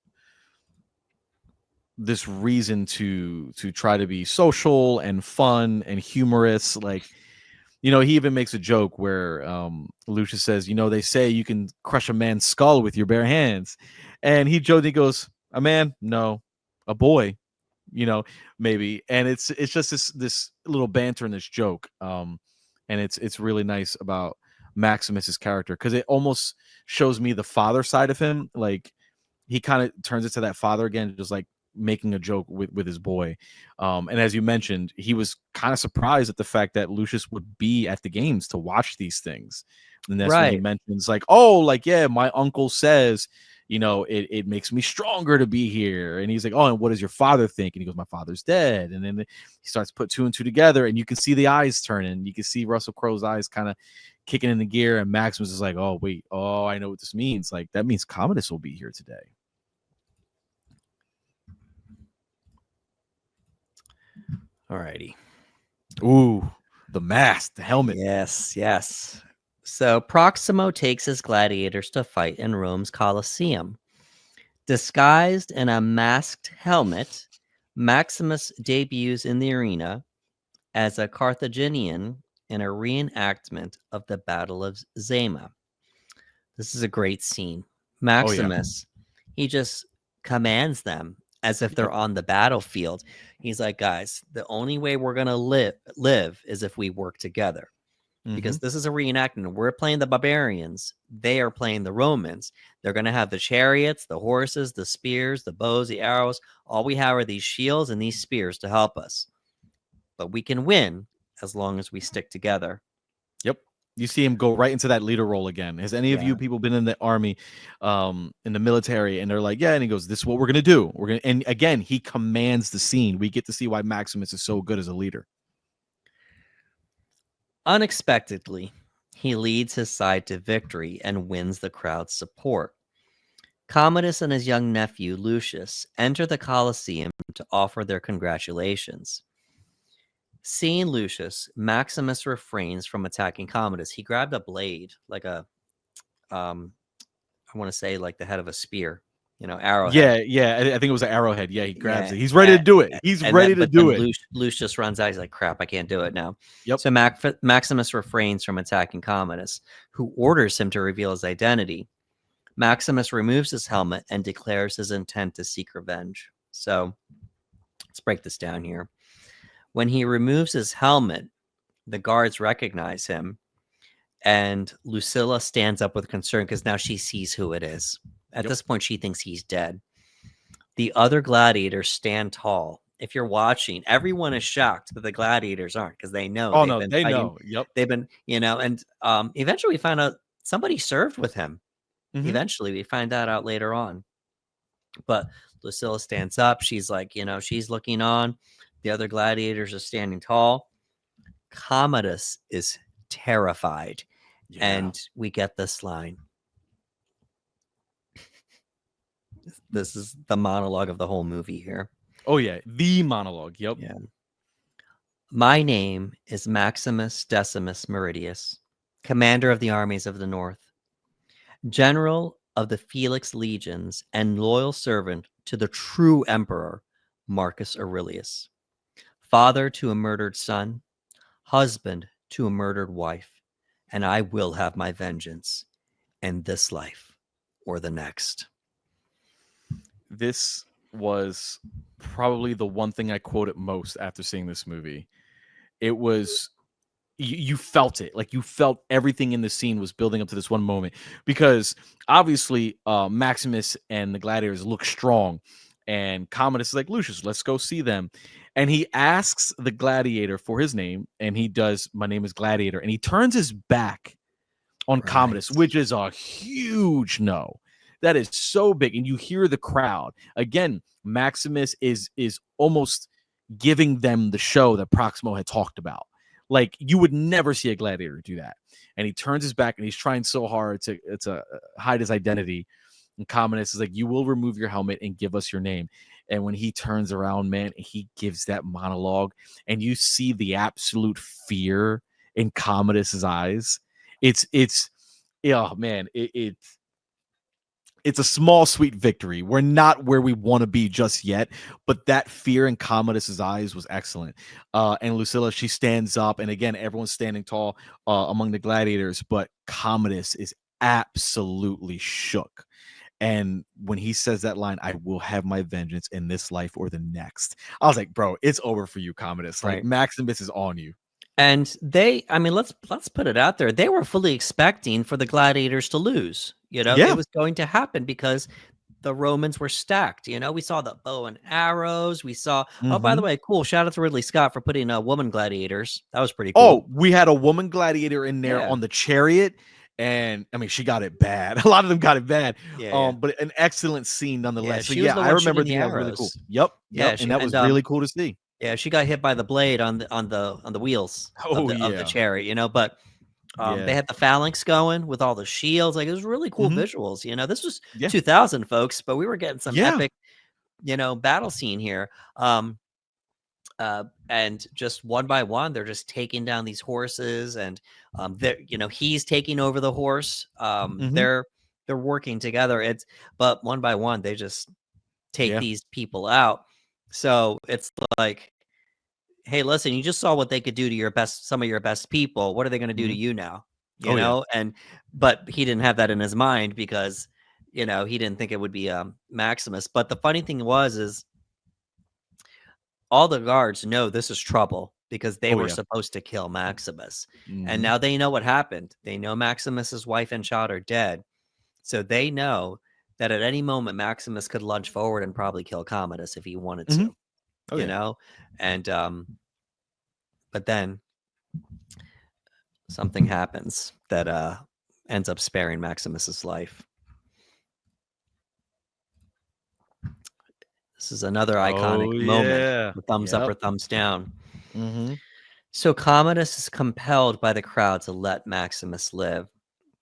reason to try to be social and fun and humorous. Like, he even makes a joke where Lucius says, they say you can crush a man's skull with your bare hands, and he goes, a man? No, a boy, maybe. And it's just this little banter and this joke, and it's really nice about Maximus's character, because it almost shows me the father side of him. Like, he kind of turns into that father again, just like making a joke with his boy. And as you mentioned, he was kind of surprised at the fact that Lucius would be at the games to watch these things. And that's when he mentions like, oh, like, yeah, my uncle says, it makes me stronger to be here. And he's like, oh, and what does your father think? And he goes, my father's dead. And then he starts to put two and two together, and you can see the eyes turning. You can see Russell Crowe's eyes kind of kicking into gear. And Maximus is like, oh, wait, oh, I know what this means. Like, that means Commodus will be here today. Alrighty. Ooh, the mask, the helmet. Yes. So Proximo takes his gladiators to fight in Rome's Colosseum. Disguised in a masked helmet, Maximus debuts in the arena as a Carthaginian in a reenactment of the Battle of Zama. This is a great scene. Maximus, he just commands them as if they're on the battlefield. He's like, guys, the only way we're going to live is if we work together. Because this is a reenactment. We're playing the barbarians. They are playing the Romans. They're going to have the chariots, the horses, the spears, the bows, the arrows. All we have are these shields and these spears to help us. But we can win as long as we stick together. Yep. You see him go right into that leader role again. Has any of you people been in the army, in the military, and they're like, yeah, and he goes, this is what we're going to do. And again, he commands the scene. We get to see why Maximus is so good as a leader. Unexpectedly, he leads his side to victory and wins the crowd's support. Commodus and his young nephew, Lucius, enter the Colosseum to offer their congratulations. Seeing Lucius, Maximus refrains from attacking Commodus. He grabbed a blade, like I want to say like the head of a spear, arrowhead. Yeah. I think it was an arrowhead. Yeah, he grabs it. He's ready to do it. He's ready to do it. Lucius runs out. He's like, crap, I can't do it now. Yep. So Maximus refrains from attacking Commodus, who orders him to reveal his identity. Maximus removes his helmet and declares his intent to seek revenge. So let's break this down here. When he removes his helmet, the guards recognize him, and Lucilla stands up with concern because now she sees who it is. At this point, she thinks he's dead. The other gladiators stand tall. If you're watching, everyone is shocked, but the gladiators aren't, because they know. Oh, no, they know. Yep. They've been, and eventually we find out somebody served with him. Mm-hmm. Eventually, we find that out later on. But Lucilla stands up. She's like, she's looking on. The other gladiators are standing tall. Commodus is terrified. Yeah. And we get this line. This is the monologue of the whole movie here. Oh, yeah. The monologue. Yep. Yeah. My name is Maximus Decimus Meridius, commander of the armies of the north, general of the Felix legions, and loyal servant to the true emperor, Marcus Aurelius, father to a murdered son, husband to a murdered wife, and I will have my vengeance in this life or the next. This was probably the one thing I quoted most after seeing this movie. It was, you felt it. Like, you felt everything in the scene was building up to this one moment, because obviously Maximus and the gladiators look strong, and Commodus is like, Lucius, let's go see them. And he asks the gladiator for his name, and he does, my name is Gladiator, and he turns his back on Commodus, which is a huge no. That is so big. And you hear the crowd. Again, Maximus is almost giving them the show that Proximo had talked about. Like, you would never see a gladiator do that. And he turns his back, and he's trying so hard to hide his identity. And Commodus is like, you will remove your helmet and give us your name. And when he turns around, man, he gives that monologue, and you see the absolute fear in Commodus's eyes. It's oh man, it's a small, sweet victory. We're not where we want to be just yet, but that fear in Commodus's eyes was excellent. And Lucilla, she stands up, and again, everyone's standing tall among the gladiators, but Commodus is absolutely shook. And when he says that line, I will have my vengeance in this life or the next, I was like, bro, it's over for you, Commodus. Like, Maximus is on you. And let's put it out there. They were fully expecting for the gladiators to lose. It was going to happen because the Romans were stacked. We saw the bow and arrows. We saw, oh, by the way, cool. Shout out to Ridley Scott for putting woman gladiators. That was pretty cool. Oh, we had a woman gladiator in there on the chariot. And I mean, she got it bad. A lot of them got it bad. But an excellent scene nonetheless. Yeah, so I remember that was really cool. Yep. And that was really cool to see. Yeah, she got hit by the blade on the wheels of the chariot, but they had the phalanx going with all the shields. Like, it was really cool visuals. This was 2000, folks, but we were getting some epic, battle scene here. And just one by one, they're just taking down these horses, and he's taking over the horse. They're working together. But one by one, they just take these people out. So it's like, hey, listen, you just saw what they could do to some of your best people. What are they going to do to you now? You know? But he didn't have that in his mind because, he didn't think it would be Maximus. But the funny thing is all the guards know this is trouble because they were supposed to kill Maximus. And now they know what happened. They know Maximus's wife and child are dead. So they know that at any moment Maximus could lunge forward and probably kill Commodus if he wanted to. And but then something happens that ends up sparing Maximus's life. This is another iconic moment. The thumbs up or thumbs down. So Commodus is compelled by the crowd to let Maximus live.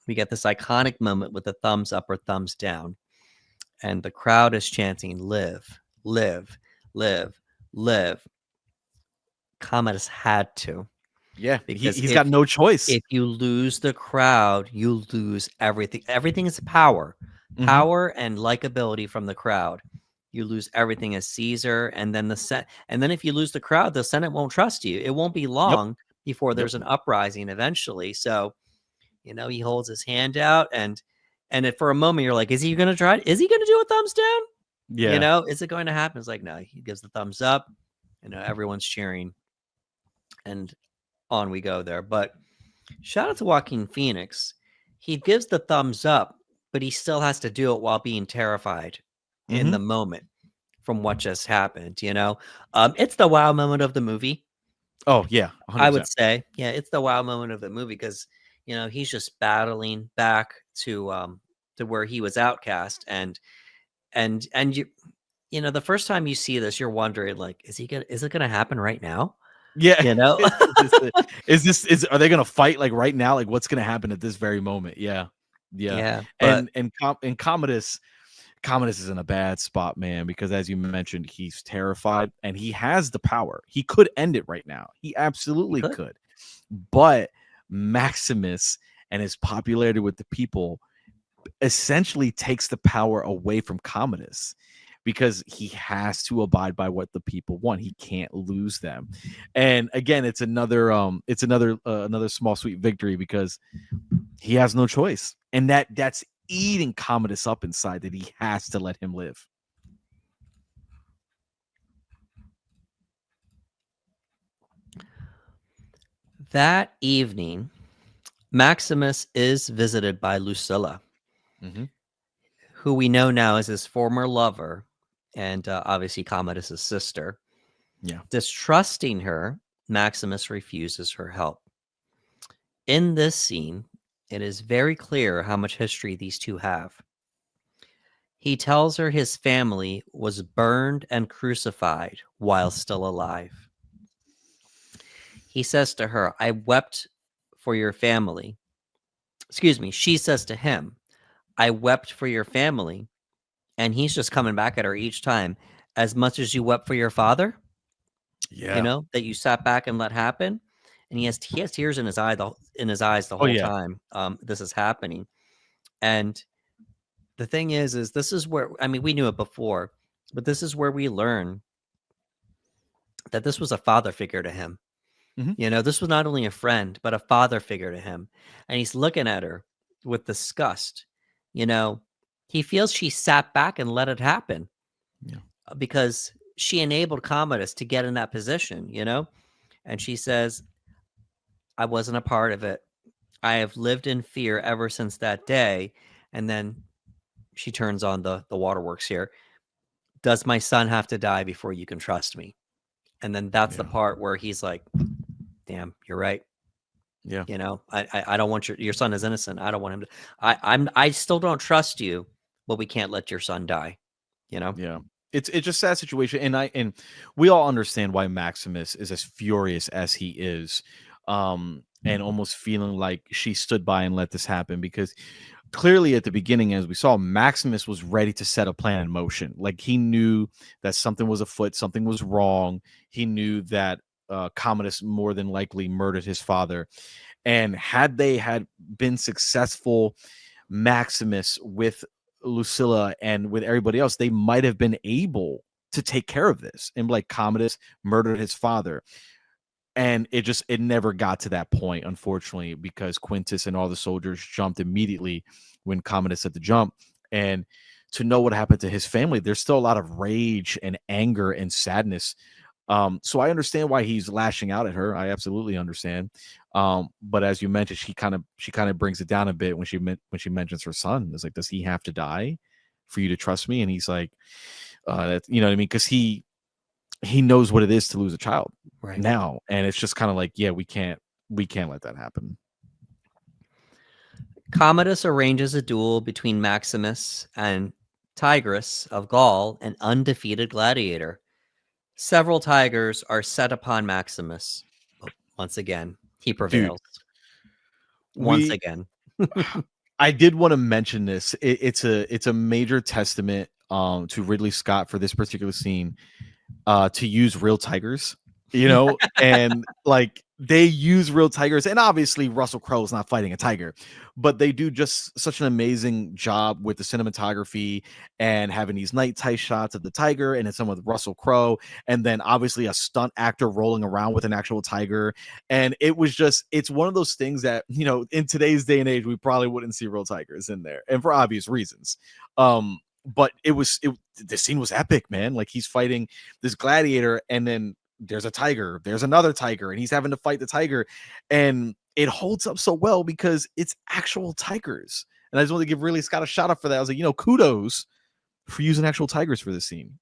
We get this iconic moment with the thumbs up or thumbs down. And the crowd is chanting, live, live, live, live. Commodus had to. Yeah, because he's got no choice. If you lose the crowd, you lose everything. Everything is power. Power and likability from the crowd. You lose everything as Caesar, and then and then if you lose the crowd, the Senate won't trust you. It won't be long before there's an uprising eventually. So, he holds his hand out, and for a moment you're like, is he going to try? Is he going to do a thumbs down? Yeah. Is it going to happen? It's like, no, he gives the thumbs up. Everyone's cheering, and on we go there. But shout out to Joaquin Phoenix. He gives the thumbs up, but he still has to do it while being terrified in the moment from what just happened. It's the wow moment of the movie. Oh yeah, 100%. I would say, it's the wow moment of the movie because he's just battling back to where he was outcast, and you know, the first time you see this, you're wondering, like, is it gonna happen right now? Yeah. You know? Are they gonna fight like right now? Like what's gonna happen at this very moment? Yeah. Yeah. Yeah, but And Commodus is in a bad spot, man, because as you mentioned, he's terrified and he has the power. He could end it right now. He he absolutely could. could. But Maximus and his popularity with the people essentially takes the power away from Commodus because he has to abide by what the people want. He can't lose them. And again, it's another small sweet victory because he has no choice. And that's eating Commodus up inside that he has to let him live. That evening, Maximus is visited by Lucilla, who we know now as his former lover and obviously Commodus's sister. Yeah. Distrusting her, Maximus refuses her help. In this scene, it is very clear how much history these two have. He tells her his family was burned and crucified while still alive. He says to her, I wept for your family. Excuse me. She says to him, I wept for your family. And he's just coming back at her each time. As much as you wept for your father, Yeah. you know, that you sat back and let happen. And he has tears in his eyes the whole time this is happening. And the thing is this is where, I mean, we knew it before, but this is where we learn that this was a father figure to him. You know, this was not only a friend, but a father figure to him. And he's looking at her with disgust. You know, he feels she sat back and let it happen because she enabled Commodus to get in that position, you know? And she says, I wasn't a part of it. I have lived in fear ever since that day. And then she turns on the waterworks here. Does my son have to die before you can trust me? And then that's the part where he's like, damn, you're right. Yeah. You know, I don't want your son is innocent. I don't want him to. I still don't trust you, but we can't let your son die. You know. Yeah. It's a sad situation, and we all understand why Maximus is as furious as he is, and almost feeling like she stood by and let this happen because clearly at the beginning, as we saw, Maximus was ready to set a plan in motion. Like he knew that something was afoot, something was wrong. He knew that Commodus more than likely murdered his father, and had they had been successful, Maximus with Lucilla and with everybody else, they might have been able to take care of this. And like Commodus murdered his father. And it never got to that point, unfortunately, because Quintus and all the soldiers jumped immediately when Commodus said to jump. And to know what happened to his family, there's still a lot of rage and anger and sadness. So I understand why he's lashing out at her. I absolutely understand. But as you mentioned, she kind of brings it down a bit when she mentions her son. It's like, does he have to die for you to trust me? And he's like, that, you know what I mean? Because he knows what it is to lose a child now, and it's just kind of like, yeah, we can't let that happen. Commodus arranges a duel between Maximus and Tigris of Gaul, an undefeated gladiator. Several tigers are set upon Maximus. But once again, he prevails. Dude, once again. I did want to mention this. It's a major testament to Ridley Scott for this particular scene to use real tigers, you know, and like they use real tigers, and obviously Russell Crowe is not fighting a tiger, but they do just such an amazing job with the cinematography and having these nighttime shots of the tiger, and it's some with Russell Crowe, and then obviously a stunt actor rolling around with an actual tiger. And it's one of those things that, you know, in today's day and age, we probably wouldn't see real tigers in there, and for obvious reasons. But the scene was epic, man. Like he's fighting this gladiator, and then there's a tiger, there's another tiger, and he's having to fight the tiger, and it holds up so well because it's actual tigers. And I just want to give Ridley Scott a shout out for that. I was like, you know, kudos for using actual tigers for this scene.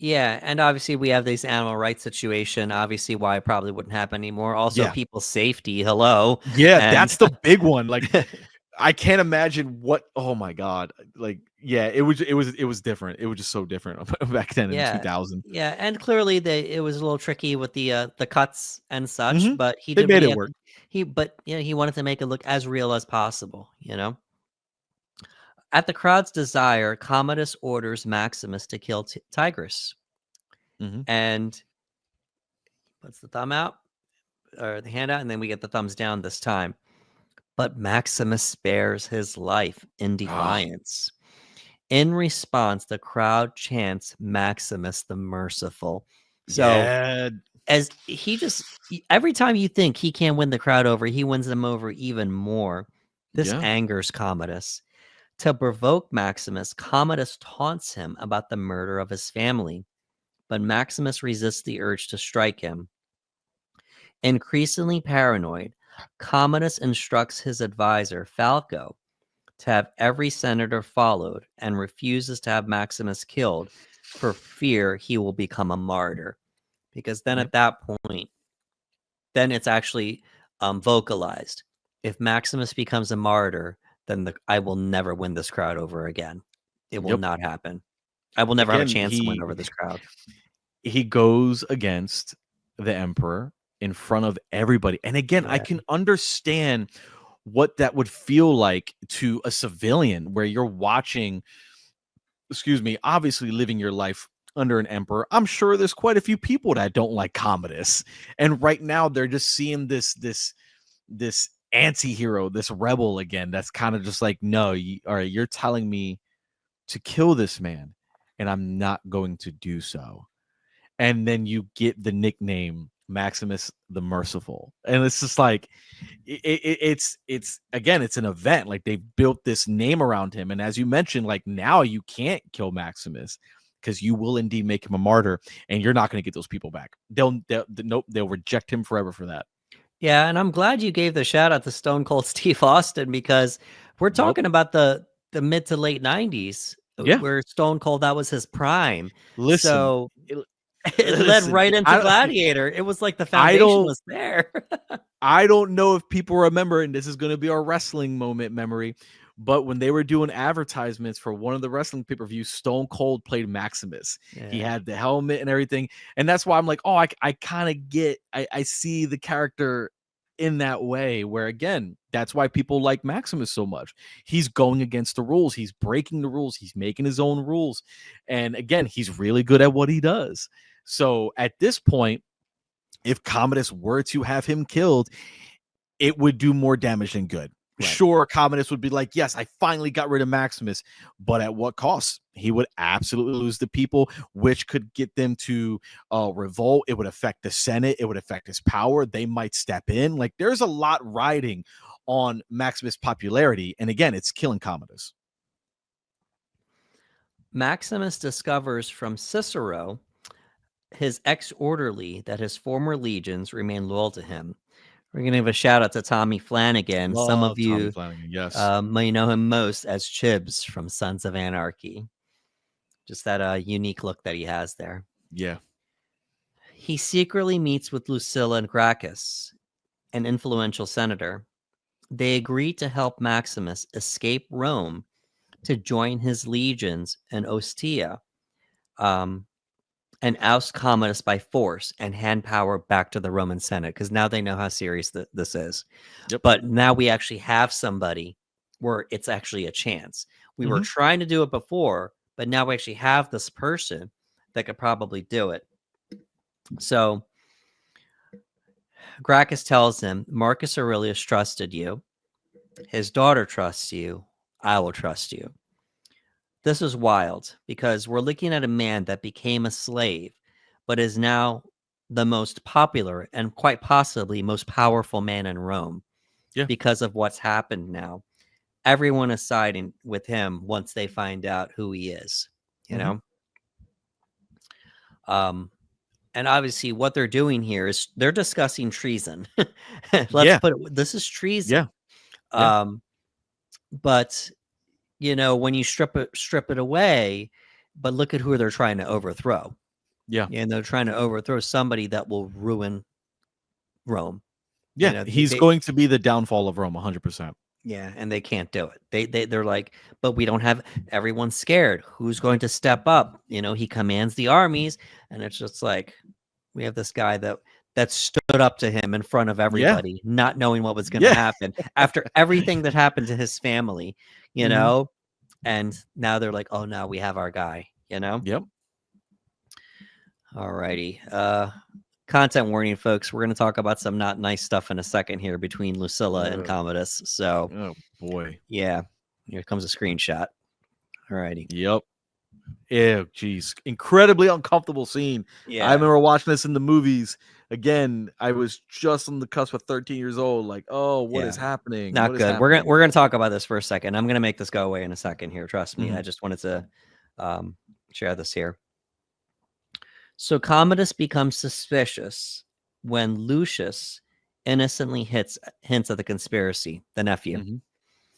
Yeah, and obviously we have this animal rights situation, obviously why it probably wouldn't happen anymore. Also, people's safety, hello. Yeah, that's the big one. Like I can't imagine what. Oh my god! Like, yeah, it was different. It was just so different back then in Yeah. 2000. Yeah, and clearly it was a little tricky with the cuts and such, Hmm. but he They did what made he it had work. to. He wanted to make it look as real as possible, At the crowd's desire, Commodus orders Maximus to kill Tigris, Hmm. and puts the thumb out or the hand out, and then we get the thumbs down this time. But Maximus spares his life in defiance. In response, the crowd chants Maximus the Merciful. So Yeah, as every time you think he can win the crowd over, he wins them over even more. This yeah. angers Commodus. To provoke Maximus, Commodus taunts him about the murder of his family, but Maximus resists the urge to strike him. Increasingly paranoid, Commodus instructs his advisor, Falco, to have every senator followed and refuses to have Maximus killed for fear he will become a martyr. Because then Yep. at that point, then it's actually vocalized. If Maximus becomes a martyr, then I will never win this crowd over again. It will Yep. not happen. I will never have a Again, chance to win he over this crowd. he goes against the emperor in front of everybody. And again, I Yeah. can understand what that would feel like to a civilian where you're watching, excuse me, obviously living your life under an emperor. I'm sure there's quite a few people that don't like Commodus. And right now they're just seeing this anti-hero, this rebel again. That's kind of just like, no, all right, you're telling me to kill this man, and I'm not going to do so. And then you get the nickname Maximus the Merciful, and it's just like it's again, it's an event. Like they've built this name around him, and as you mentioned, like now you can't kill Maximus because you will indeed make him a martyr, and you're not going to get those people back. Nope, they'll reject him forever for that. Yeah, and I'm glad you gave the shout out to Stone Cold Steve Austin because we're Nope. talking about the mid to late 90s Yeah. where Stone Cold that was his prime. Listen. So it- it led Listen. right into Gladiator. It was like the I foundation don't. was there. I don't know if people remember, and this is going to be our wrestling moment memory, but when they were doing advertisements for one of the wrestling pay-per-views, Stone Cold played Maximus. He Yeah. had the helmet and everything. And that's why I'm like, oh, I kind of I see the character in that way where, again, that's why people like Maximus so much. He's going against the rules. He's breaking the rules. He's making his own rules. And again, he's really good at what he does. So at this point, if Commodus were to have him killed, it would do more damage than good. Right. Sure, Commodus would be like, yes, I finally got rid of Maximus, but at what cost? He would absolutely lose the people, which could get them to revolt. It would affect the Senate. It would affect his power. They might step in. Like, there's a lot riding on Maximus' popularity. And again, it's killing Commodus. Maximus discovers from Cicero, his ex-orderly, that his former legions remain loyal to him. We're going to give a shout out to Tommy Flanagan. Some of Love Tommy you Flanagan. Yes. may know him most as Chibs from Sons of Anarchy. Just that unique look that he has there. Yeah. He secretly meets with Lucilla and Gracchus, an influential senator. They agree to help Maximus escape Rome to join his legions in Ostia, and oust Commodus by force and hand power back to the Roman Senate, because now they know how serious this is. Yep. But now we actually have somebody where it's actually a chance. We were trying to do it before, but now we actually have this person that could probably do it. So Gracchus tells him, Marcus Aurelius trusted you. His daughter trusts you. I will trust you. This is wild because we're looking at a man that became a slave, but is now the most popular and quite possibly most powerful man in Rome. Yeah. Because of what's happened now. Everyone is siding with him once they find out who he is, you know? And obviously what they're doing here is they're discussing treason. Let's put it, this is treason. Yeah. But you know, when you strip it away, but look at who they're trying to overthrow. Yeah. And they're trying to overthrow somebody that will ruin Rome. Yeah. You know, He's going to be the downfall of Rome 100%. Yeah, and they can't do it. They're like, but we don't have everyone's scared. Who's going to step up? He commands the armies, and it's just like we have this guy that stood up to him in front of Yeah. everybody, not knowing what was going to Yeah. happen after everything that happened to his family, Mhm. and now they're like, oh, now we have our guy, Yep. All righty. Content warning, folks. We're going to talk about some not nice stuff in a second here between Lucilla and Commodus. So, Oh boy. yeah, here comes a screenshot. All righty. Yep. Ew, geez. Incredibly uncomfortable scene. Yeah. I remember watching this in the movies. Again, I was just on the cusp of 13 years old. Like, oh, what is happening? Not What is good. happening? We're gonna talk about this for a second. I'm gonna make this go away in a second here. Trust me. Mhm. I just wanted to share this here. So Commodus becomes suspicious when Lucius innocently hints at the conspiracy, the nephew. Mhm.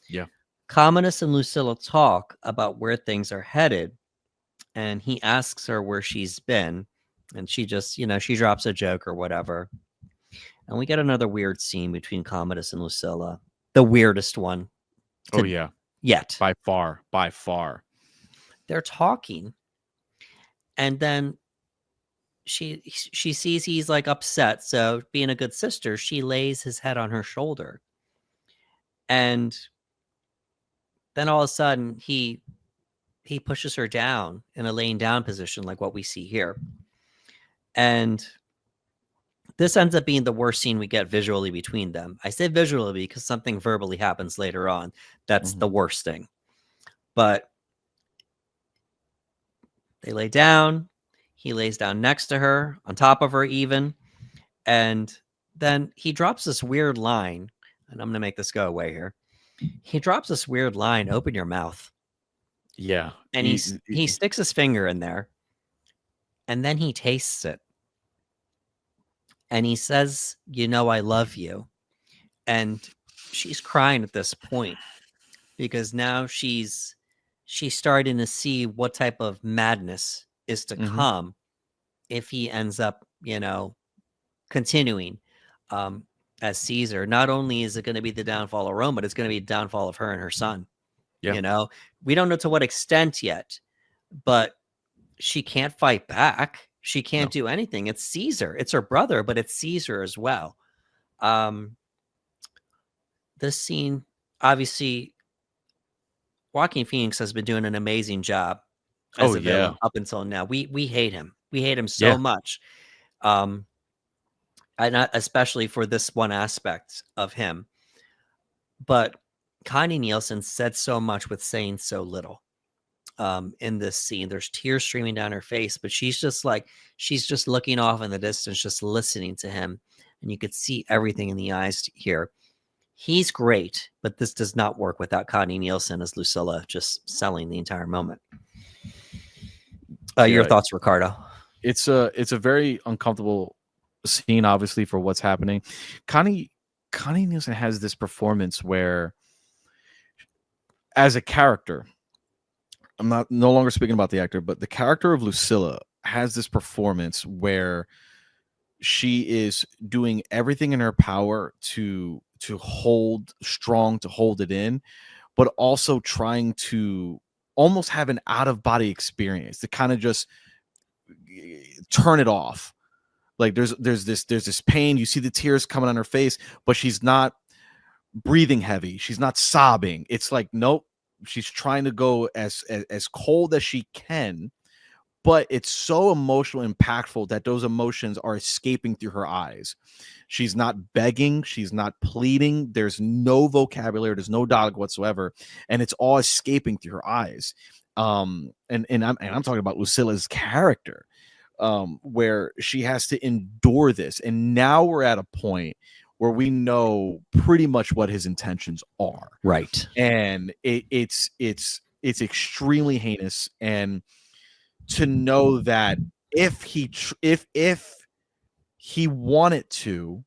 Yeah. Commodus and Lucilla talk about where things are headed, and he asks her where she's been, and she just, she drops a joke or whatever. And we get another weird scene between Commodus and Lucilla, the weirdest one Oh yeah. yet. By far. By far. They're talking, and then she sees he's like upset, so being a good sister, she lays his head on her shoulder, and then all of a sudden he pushes her down in a laying down position like what we see here, and this ends up being the worst scene we get visually between them. I say visually because something verbally happens later on that's the worst thing, but they lay down. He lays down next to her, on top of her even. And then he drops this weird line, and I'm going to make this go away here. He drops this weird line, open your mouth. Yeah. And he sticks his finger in there, and then he tastes it. And he says, I love you. And she's crying at this point because now she's starting to see what type of madness is to come if he ends up, continuing as Caesar. Not only is it going to be the downfall of Rome, but it's going to be the downfall of her and her son. Yeah. We don't know to what extent yet, but she can't fight back. She can't do anything. It's Caesar. It's her brother, but it's Caesar as well. This scene, obviously, Joaquin Phoenix has been doing an amazing job as a villain up until now. We hate him. We hate him so much. Not especially for this one aspect of him. But Connie Nielsen said so much with saying so little in this scene. There's tears streaming down her face, but she's just looking off in the distance, just listening to him. And you could see everything in the eyes here. He's great, but this does not work without Connie Nielsen as Lucilla just selling the entire moment. Your thoughts, Ricardo? It's a very uncomfortable scene, obviously, for what's happening. Connie Nielsen has this performance where, as a character, I'm no longer speaking about the actor, but the character of Lucilla has this performance where she is doing everything in her power to hold strong, to hold it in, but also trying to almost have an out-of-body experience, to kind of just turn it off. Like there's this pain. You see the tears coming on her face, but she's not breathing heavy. She's not sobbing. It's like, nope. She's trying to go as cold as she can, but it's so emotional, impactful that those emotions are escaping through her eyes. She's not begging. She's not pleading. There's no vocabulary. There's no dialogue whatsoever, and it's all escaping through her eyes. And I'm talking about Lucilla's character, where she has to endure this, and now we're at a point where we know pretty much what his intentions are. Right. And it's extremely heinous. And to know that if he wanted to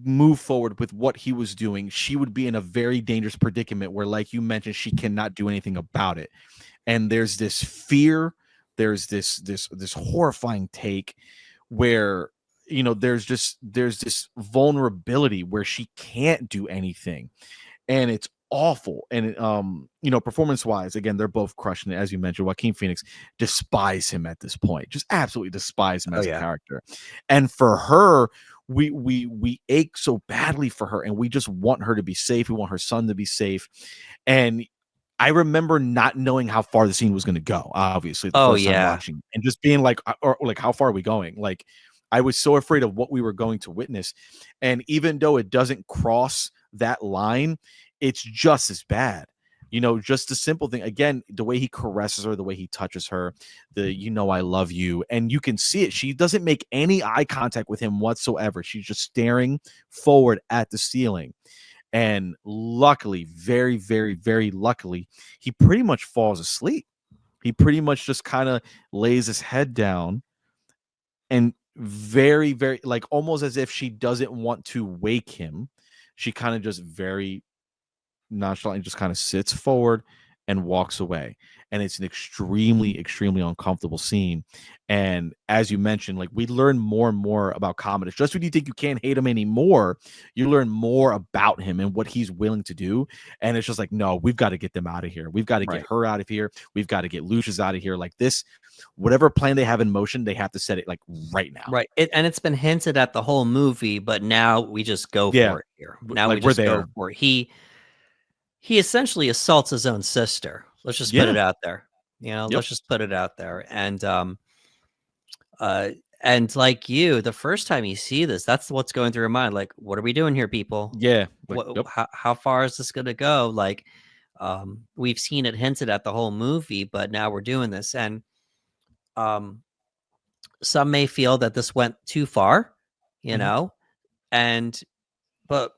move forward with what he was doing, she would be in a very dangerous predicament where, like you mentioned, she cannot do anything about it. And there's this fear, there's this horrifying take where, there's this vulnerability where she can't do anything. and it's awful. And you know, performance wise, again, they're both crushing it. As you mentioned, Joaquin Phoenix, despise him at this point, just absolutely despise him Oh as a yeah. character. And for her, we ache so badly for her, and we just want her to be safe. We want her son to be safe. And I remember not knowing how far the scene was going to go, obviously, the Oh first time yeah. watching, and just being like, or like, how far are we going? Like, I was so afraid of what we were going to witness. And even though it doesn't cross that line, it's just as bad. You know, just the simple thing. Again, the way he caresses her, the way he touches her, you know, I love you. And you can see it. She doesn't make any eye contact with him whatsoever. She's just staring forward at the ceiling. And luckily, very, very, very luckily, he pretty much falls asleep. He pretty much just kind of lays his head down and very, very, like, almost as if she doesn't want to wake him. She kind of just very nonchalantly just kind of sits forward and walks away. And it's an extremely, extremely uncomfortable scene. And as you mentioned, like, we learn more and more about Commodus. Just when you think you can't hate him anymore, you learn more about him and what he's willing to do. And it's just like, no, we've got to get them out of here. We've got to get Right. her out of here. We've got to get Lucius out of here. Like, this, whatever plan they have in motion, they have to set it like right now. Right. And it's been hinted at the whole movie, but now we just go Yeah. for it here. Now we Like, we're just go there. for it. He essentially assaults his own sister. Let's just put Yeah. it out there. You know, Yep. let's just put it out there. And like you, the first time you see this, that's what's going through your mind. Like, what are we doing here, people? Yeah. Like, What? yep. How far is this going to go? Like, we've seen it hinted at the whole movie, but now we're doing this, and um, some may feel that this went too far, you Mhm. know, and but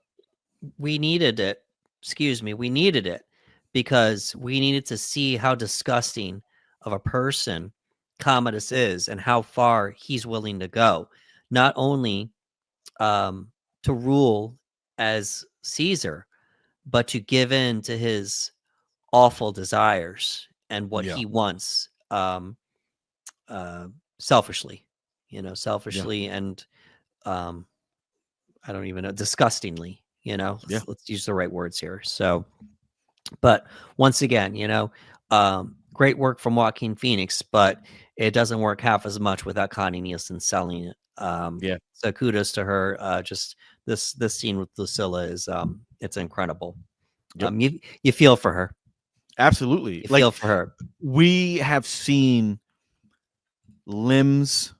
we needed it. Excuse me, we needed it because we needed to see how disgusting of a person Commodus is and how far he's willing to go. Not only um, to rule as Caesar, but to give in to his awful desires and what Yeah. he wants uh, selfishly, Yeah. selfishly and um, I don't even know, disgustingly, Yeah. let's use the right words here. So, but once again, great work from Joaquin Phoenix, but it doesn't work half as much without Connie Nielsen selling it. Yeah. So kudos to her. Just this scene with Lucilla is it's incredible. Yep. You feel for her. Absolutely. You Like, feel for her. we have seen limbs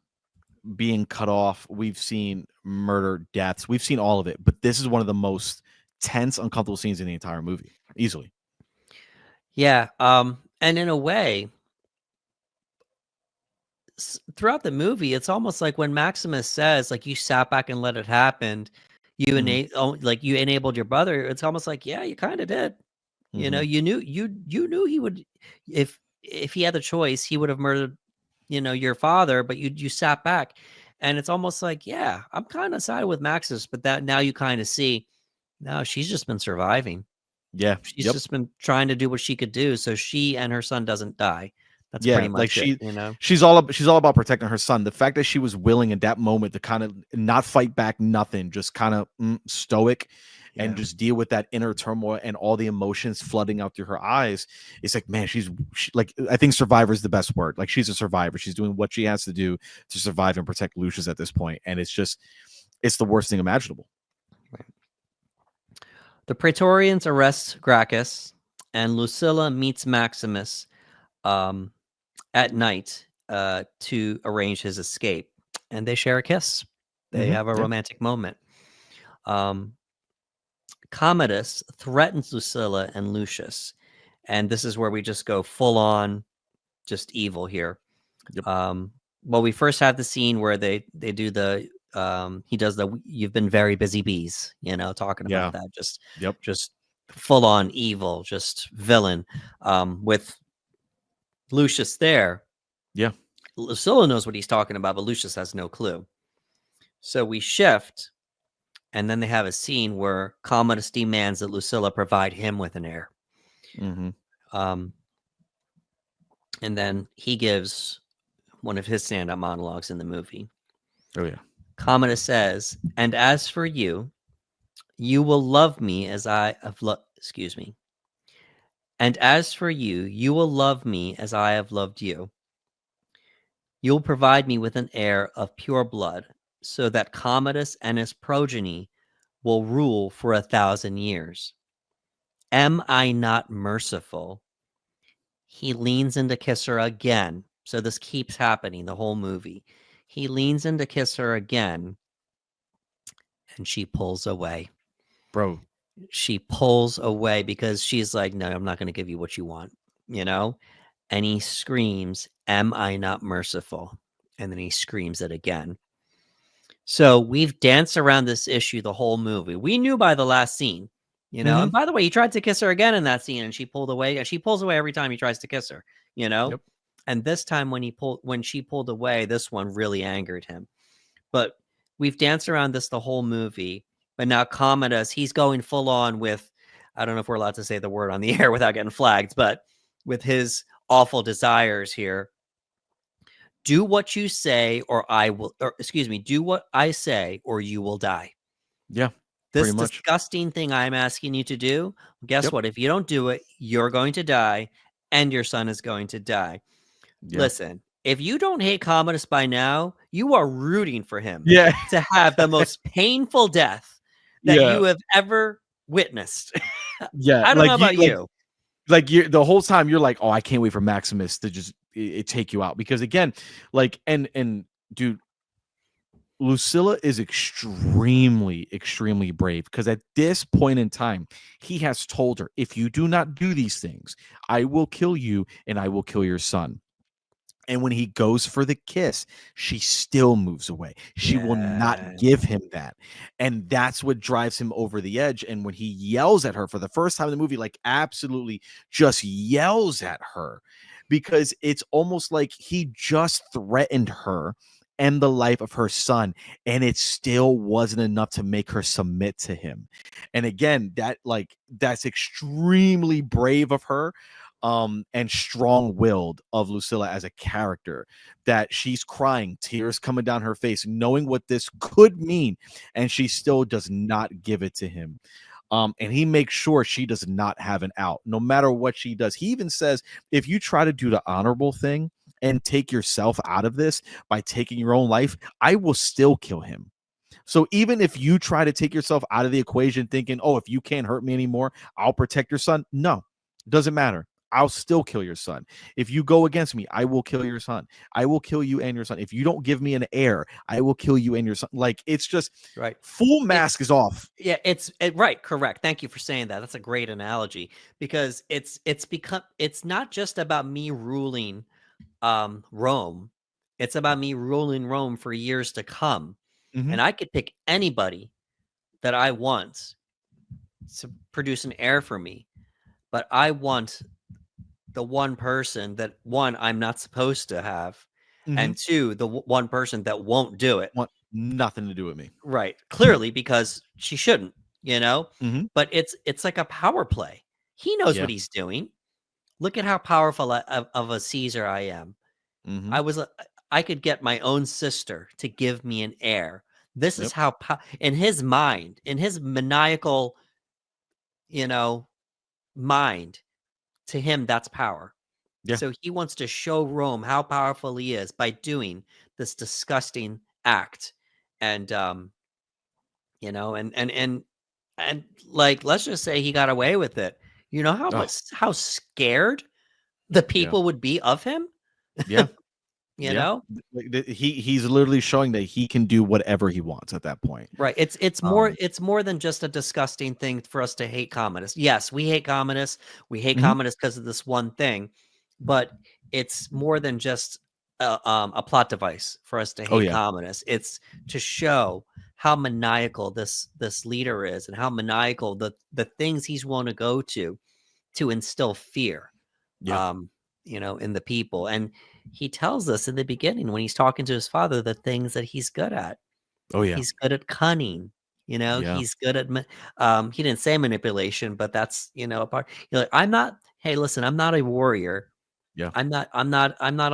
being cut off. We've seen murder, deaths. We've seen all of it. But this is one of the most tense, uncomfortable scenes in the entire movie. Easily. Yeah. And in a way, throughout the movie, it's almost like when Maximus says, like, you sat back and let it happen, you enabled your brother. It's almost like, yeah, you kind of did. Mm-hmm. You knew he would, if he had the choice, he would have murdered, your father, but you sat back. And it's almost like, yeah, I'm kind of sided with Maximus, but that now you kind of see, no, she's just been surviving. Yeah. She's Yep. just been trying to do what she could do so she and her son doesn't die. That's Yeah. pretty Like, much it, she's all about protecting her son. The fact that she was willing at that moment to kind of not fight back, nothing, just kind of stoic and Yeah. just deal with that inner turmoil and all the emotions flooding out through her eyes. It's like, man, like, I think survivor is the best word. Like, she's a survivor. She's doing what she has to do to survive and protect Lucius at this point. And it's the worst thing imaginable. Right. The Praetorians arrest Gracchus, and Lucilla meets Maximus at night to arrange his escape, and they share a kiss. They have a Yeah. romantic moment. Um, Commodus threatens Lucilla and Lucius, and this is where we just go full on, just evil here. Yep. Well, we first have the scene where they do the he does the "you've been very busy bees," talking Yeah. about that, Yep. just full on evil, just villain. With Lucius there, Yeah. Lucilla knows what he's talking about, but Lucius has no clue. So we shift, and then they have a scene where Commodus demands that Lucilla provide him with an heir. Mm-hmm. And then he gives one of his stand-up monologues in the movie. Oh yeah. Commodus says, "And as for you, you will love me as I have Excuse me. And as for you, you will love me as I have loved you. You will provide me with an heir of pure blood, so that Commodus and his progeny will rule for 1,000 years. Am I not merciful? He leans in to kiss her again. So this keeps happening the whole movie. He leans in to kiss her again, and she pulls away. Bro. She pulls away because she's like, no, I'm not going to give you what you want, you know? And he screams, am I not merciful? And then he screams it again. So we've danced around this issue the whole movie. We knew by the last scene, you know? And by the way, he tried to kiss her again in that scene, and she pulled away. She pulls away every time he tries to kiss her, you know? Yep. And this time when she pulled away, this one really angered him. But we've danced around this the whole movie. But now Commodus, he's going full on with, I don't know if we're allowed to say the word on the air without getting flagged, but with his awful desires here. Do what you say or I will, or excuse me, do what I say or you will die. Yeah. This Pretty much. disgusting thing I'm asking you to do, guess Yep. what? If you don't do it, you're going to die and your son is going to die. Yeah. Listen, if you don't hate Commodus by now, you are rooting for him Yeah. to have the most painful death that Yeah. you have ever witnessed. Yeah. I don't know about you. Like you the whole time you're like, oh, I can't wait for Maximus to just take you out. Because again, like and dude, Lucilla is extremely, extremely brave because at this point in time, he has told her, if you do not do these things, I will kill you and I will kill your son. And when he goes for the kiss, she still moves away. She will not Yeah. give him that. And that's what drives him over the edge. And when he yells at her for the first time in the movie, like absolutely just yells at her because it's almost like he just threatened her and the life of her son, and it still wasn't enough to make her submit to him. And again, that's extremely brave of her, and strong-willed of Lucilla as a character, that she's crying, tears coming down her face, knowing what this could mean, and she still does not give it to him. And he makes sure she does not have an out, no matter what she does. He even says, if you try to do the honorable thing and take yourself out of this by taking your own life, I will still kill him. So even if you try to take yourself out of the equation thinking, oh, if you can't hurt me anymore, I'll protect your son. No, it doesn't matter. I'll still kill your son. If you go against me, I will kill your son. I will kill you and your son. If you don't give me an heir, I will kill you and your son. Like, it's just right. Full mask is off. Yeah, right. Correct. Thank you for saying that. That's a great analogy because it's not just about me ruling Rome. It's about me ruling Rome for years to come. Mhm. And I could pick anybody that I want to produce an heir for me. But I want the one person that, one, I'm not supposed to have, and two, the one person that won't do it. Want nothing to do with me. Right. Clearly, because she shouldn't, you know? Mhm. But it's like a power play. He knows Yeah. what he's doing. Look at how powerful of a Caesar I am. Mhm. I could get my own sister to give me an heir. This is Yep. how in his mind, in his maniacal, you know, mind, to him that's power. Yeah. So he wants to show Rome how powerful he is by doing this disgusting act. And you know, and like, let's just say he got away with it. You know Oh, how scared the yeah. people would be of him? Yeah. You Yeah. know? He's literally showing that he can do whatever he wants at that point. Right. It's Um, more than just a disgusting thing for us to hate Commodus. Yes, we hate Commodus. We hate Mhm. Commodus because of this one thing, but it's more than just a plot device for us to Oh, hate yeah. Commodus. It's to show how maniacal this leader is and how maniacal the things he's willing to go to instill fear. Yeah. You know, in the people. And he tells us in the beginning when he's talking to his father the things that he's good at. Oh, yeah. He's good at cunning, you know, Yeah. he's good at he didn't say manipulation, but that's, you know, a part. You're like, hey, listen, I'm not a warrior. Yeah. I'm not on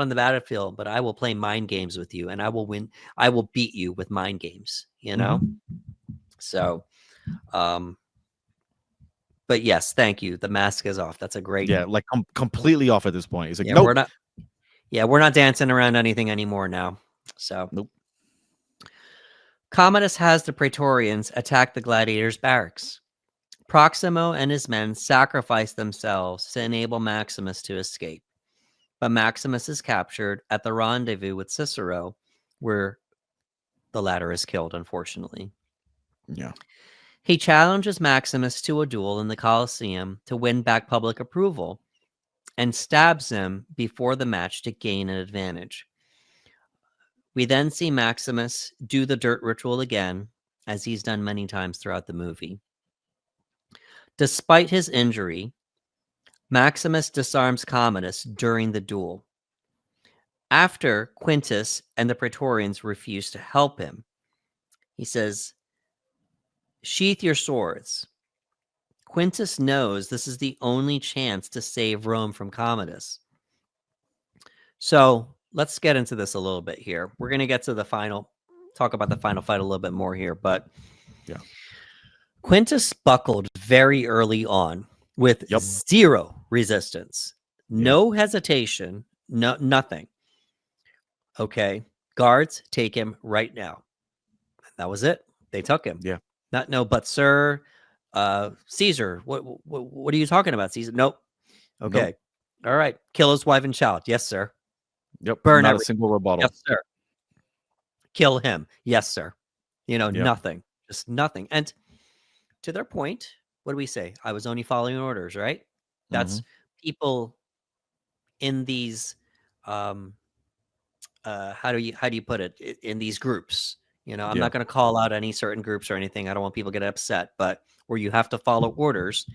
the battlefield, but I will play mind games with you and I will win. I will beat you with mind games, you know? Mhm. So, um, But yes, thank you. The mask is off. That's a great. Yeah, like completely off at this point. He's like, Yeah, nope. we're not dancing around anything anymore now. So Nope. Commodus has the Praetorians attack the gladiators' barracks. Proximo and his men sacrifice themselves to enable Maximus to escape. But Maximus is captured at the rendezvous with Cicero, where the latter is killed, unfortunately. Yeah. He challenges Maximus to a duel in the Colosseum to win back public approval and stabs him before the match to gain an advantage. We then see Maximus do the dirt ritual again, as he's done many times throughout the movie. Despite his injury, Maximus disarms Commodus during the duel. After Quintus and the Praetorians refuse to help him, he says, "Sheath your swords." Quintus knows this is the only chance to save Rome from Commodus. So let's get into this a little bit here. We're going to get to talk about the final fight a little bit more here, but yeah, Quintus buckled very early on with zero resistance, no hesitation, nothing. Okay, guards, take him right now. That was it. They took him. Yeah. No, but sir, Caesar, what are you talking about, Caesar? Nope. Okay. Nope. All right. Kill his wife and child. Yes, sir. Yep. Burn not a single rebuttal. Yes, sir. Kill him. Yes, sir. Nothing. Just nothing. And to their point, what do we say? I was only following orders, right? That's people in these how do you put it, in these groups? I'm not going to call out any certain groups or anything. I don't want people to get upset, but where you have to follow orders,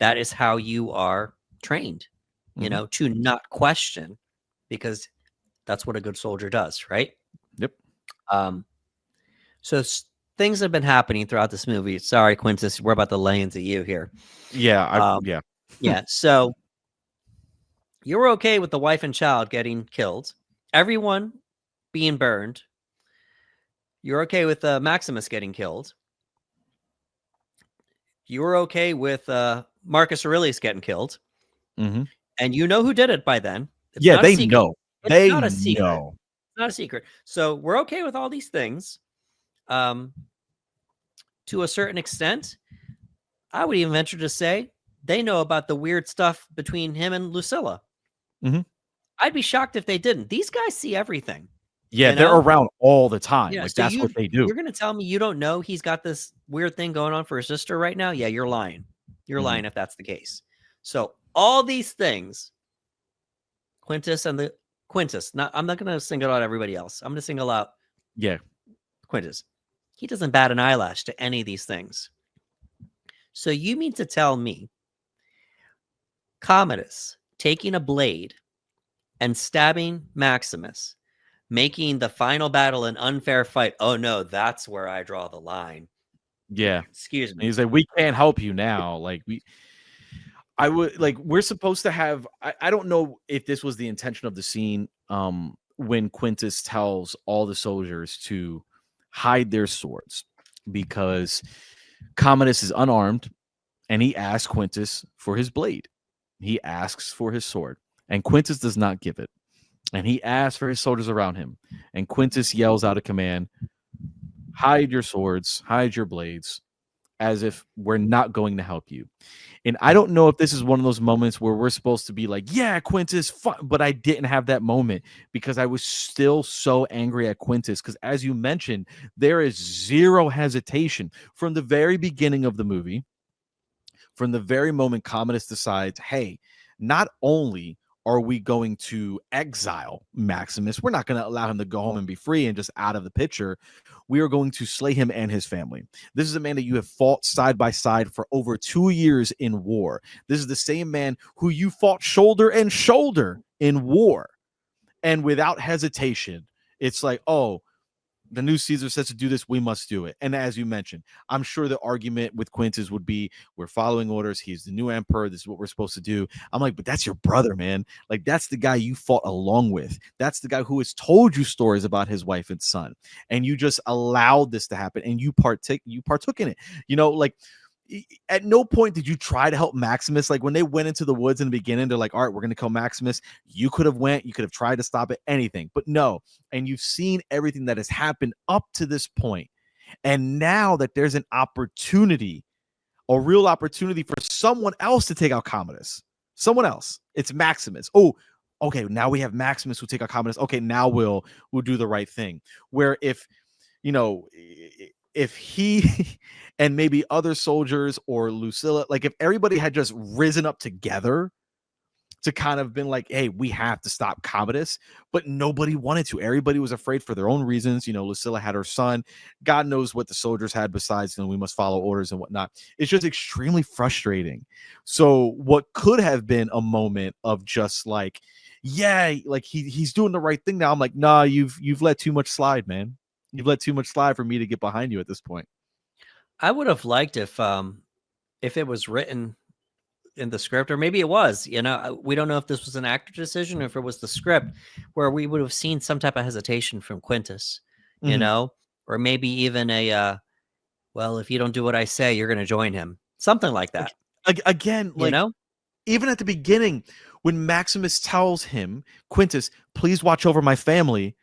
that is how you are trained, to not question, because that's what a good soldier does, right? Yep. So things have been happening throughout this movie. Sorry, Quintus, we're about to lay into you here. Yeah. Yeah. So you were okay with the wife and child getting killed, everyone being burned. You're okay with Maximus getting killed. You were okay with Marcus Aurelius getting killed. Mm-hmm. And you know who did it by then. It's not they know. It's not a secret. Know. It's not a secret. So we're okay with all these things. To a certain extent, I would even venture to say they know about the weird stuff between him and Lucilla. Mm-hmm. I'd be shocked if they didn't. These guys see everything. Yeah, they're around all the time. Yeah, like so that's what they do. You're going to tell me you don't know he's got this weird thing going on for his sister right now? Yeah, you're lying. You're lying if that's the case. So all these things, Quintus, I'm not going to single out everybody else. I'm going to single out Quintus. He doesn't bat an eyelash to any of these things. So you mean to tell me Commodus taking a blade and stabbing Maximus, making the final battle an unfair fight? Oh no, that's where I draw the line. Yeah. Excuse me. And he's like, we can't help you now. We're supposed to have, I don't know if this was the intention of the scene when Quintus tells all the soldiers to hide their swords because Commodus is unarmed and he asks Quintus for his blade. He asks for his sword and Quintus does not give it. And he asks for his soldiers around him. And Quintus yells out a command, hide your swords, hide your blades, as if we're not going to help you. And I don't know if this is one of those moments where we're supposed to be like, yeah, Quintus, but I didn't have that moment because I was still so angry at Quintus because, as you mentioned, there is zero hesitation from the very beginning of the movie, from the very moment Commodus decides, hey, not only are we going to exile Maximus, we're not going to allow him to go home and be free and just out of the picture. We are going to slay him and his family. This is a man that you have fought side by side for over 2 years in war. This is the same man who you fought shoulder and shoulder in war. And without hesitation, it's like, oh, the new Caesar says to do this, we must do it. And as you mentioned, I'm sure the argument with Quintus would be, we're following orders. He's the new emperor. This is what we're supposed to do. I'm like, but that's your brother, man. Like, that's the guy you fought along with. That's the guy who has told you stories about his wife and son. And you just allowed this to happen. And you partook in it. At no point did you try to help Maximus. Like when they went into the woods in the beginning, they're like, all right, we're going to kill Maximus. You could have went, you could have tried to stop it, anything, but no. And you've seen everything that has happened up to this point. And now that there's an opportunity, a real opportunity for someone else to take out Commodus, someone else, it's Maximus. Oh, okay, now we have Maximus who take out Commodus. Okay, now we'll do the right thing. Where if, you know, if he and maybe other soldiers or Lucilla, like if everybody had just risen up together to kind of been like, hey, we have to stop Commodus, but nobody wanted to. Everybody was afraid for their own reasons. You know, Lucilla had her son. God knows what the soldiers had besides, we must follow orders and whatnot. It's just extremely frustrating. So what could have been a moment of just like, yeah, like he's doing the right thing now. I'm like, nah, you've let too much slide, man. You've let too much slide for me to get behind you at this point. I would have liked if it was written in the script, or maybe it was, we don't know if this was an actor decision or if it was the script, where we would have seen some type of hesitation from Quintus, or maybe even a, well, if you don't do what I say, you're going to join him. Something like that. Again, like, even at the beginning, when Maximus tells him, Quintus, please watch over my family,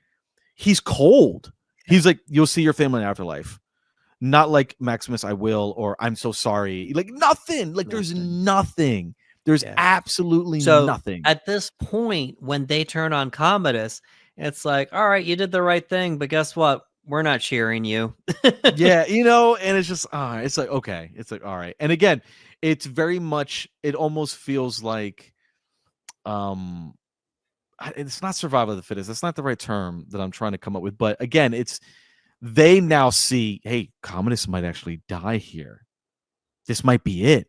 he's cold. He's like, you'll see your family in afterlife. Not like, Maximus, I will, or I'm so sorry. Like nothing. Like there's nothing. There's absolutely nothing. At this point, when they turn on Commodus, it's like, all right, you did the right thing, but guess what? We're not cheering you. Yeah, and it's just, it's like, okay. It's like, all right. And again, it's very much, it almost feels like, it's not survival of the fittest. That's not the right term that I'm trying to come up with. But again, they now see, hey, Commodus might actually die here. This might be it.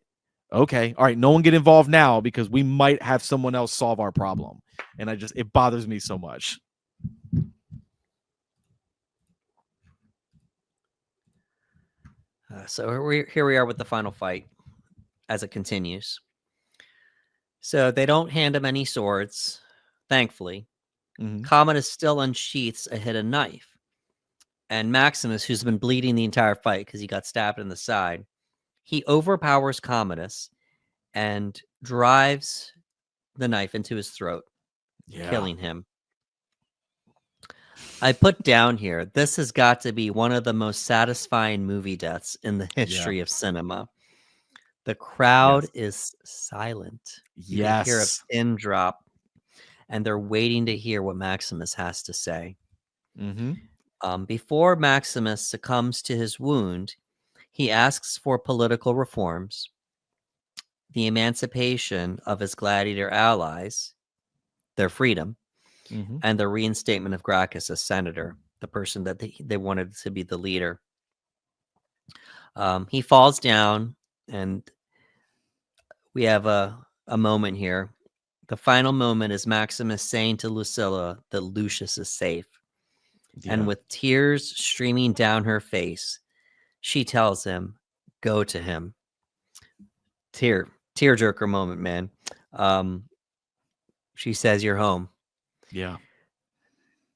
Okay. All right. No one get involved now because we might have someone else solve our problem. And it bothers me so much. So here we are with the final fight as it continues. So they don't hand him any swords, thankfully. Commodus still unsheaths a hidden knife. And Maximus, who's been bleeding the entire fight because he got stabbed in the side, he overpowers Commodus and drives the knife into his throat, killing him. I put down here, this has got to be one of the most satisfying movie deaths in the history of cinema. The crowd is silent. You can hear a pin drop, and they're waiting to hear what Maximus has to say. Before Maximus succumbs to his wound, he asks for political reforms, the emancipation of his gladiator allies, their freedom, and the reinstatement of Gracchus as senator, the person that they wanted to be the leader. He falls down, and we have a moment here. The final moment is Maximus saying to Lucilla that Lucius is safe. And with tears streaming down her face, she tells him, go to him. Tearjerker moment, man. She says, you're home. Yeah.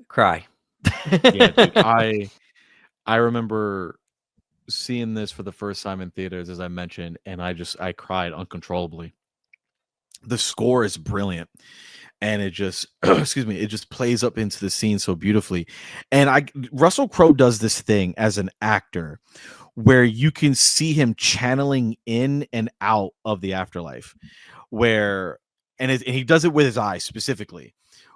Cry. Yeah, dude, I remember seeing this for the first time in theaters, as I mentioned, and I cried uncontrollably. The score is brilliant, and it just it just plays up into the scene so beautifully. And Russell Crowe does this thing as an actor where you can see him channeling in and out of the afterlife, and he does it with his eyes specifically,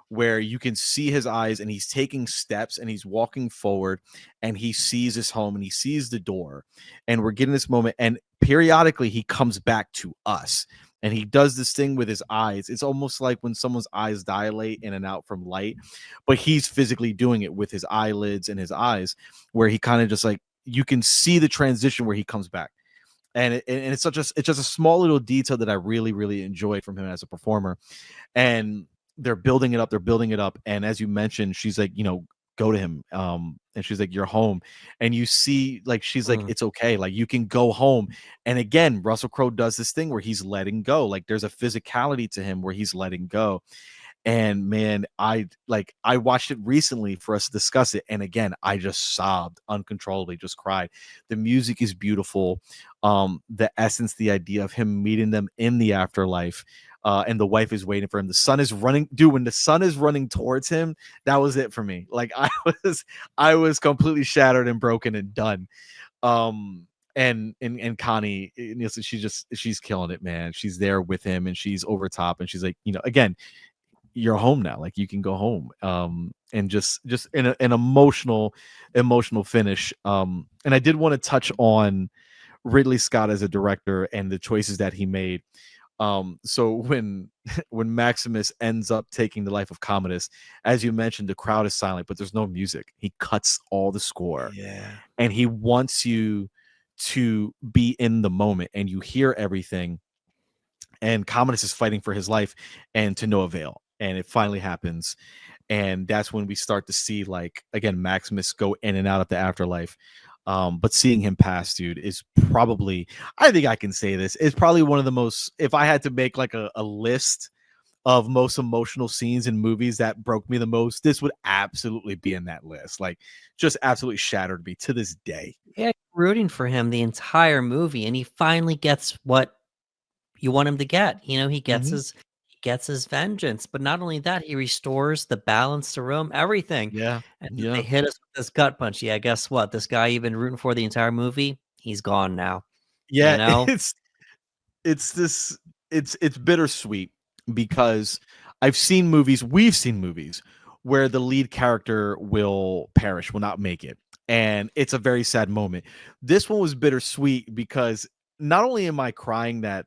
where you can see his eyes and he's taking steps and he's walking forward and he sees his home and he sees the door, and we're getting this moment, and periodically he comes back to us and he does this thing with his eyes. It's almost like when someone's eyes dilate in and out from light, but he's physically doing it with his eyelids and his eyes, where he kind of just like, you can see the transition where he comes back. And it's just a small little detail that I really, really enjoyed from him as a performer. And they're building it up. And as you mentioned, she's like, go to him. And she's like, you're home. And you see, like, she's like, it's okay. Like, you can go home. And again, Russell Crowe does this thing where he's letting go. Like, there's a physicality to him where he's letting go. And man, I watched it recently for us to discuss it, and again, I just sobbed uncontrollably, just cried. The music is beautiful. The essence, the idea of him meeting them in the afterlife, and the wife is waiting for him. The sun is running, dude. When the sun is running towards him, that was it for me. Like I was completely shattered and broken and done. And Connie, she's killing it, man. She's there with him, and she's over top, and she's like, again, you're home now, like you can go home. And just in an emotional finish. And I did want to touch on Ridley Scott as a director and the choices that he made. So when Maximus ends up taking the life of Commodus, as you mentioned, the crowd is silent, but there's no music. He cuts all the score, and he wants you to be in the moment, and you hear everything. And Commodus is fighting for his life, and to no avail. And it finally happens, and that's when we start to see, like, again, Maximus go in and out of the afterlife. But seeing him pass, dude, is probably, I think I can say this, is probably one of the most, if I had to make like a list of most emotional scenes in movies that broke me the most, this would absolutely be in that list. Like, just absolutely shattered me to this day. Yeah, rooting for him the entire movie, and he finally gets what you want him to get. He gets Mhm. his vengeance, but not only that, he restores the balance to Rome, everything. Yeah. And then they Yeah. hit us with this gut punch. Yeah, guess what? This guy you've been rooting for the entire movie, he's gone now. You Yeah. know? It's this it's bittersweet, because we've seen movies where the lead character will perish, will not make it, and it's a very sad moment. This one was bittersweet because not only am I crying that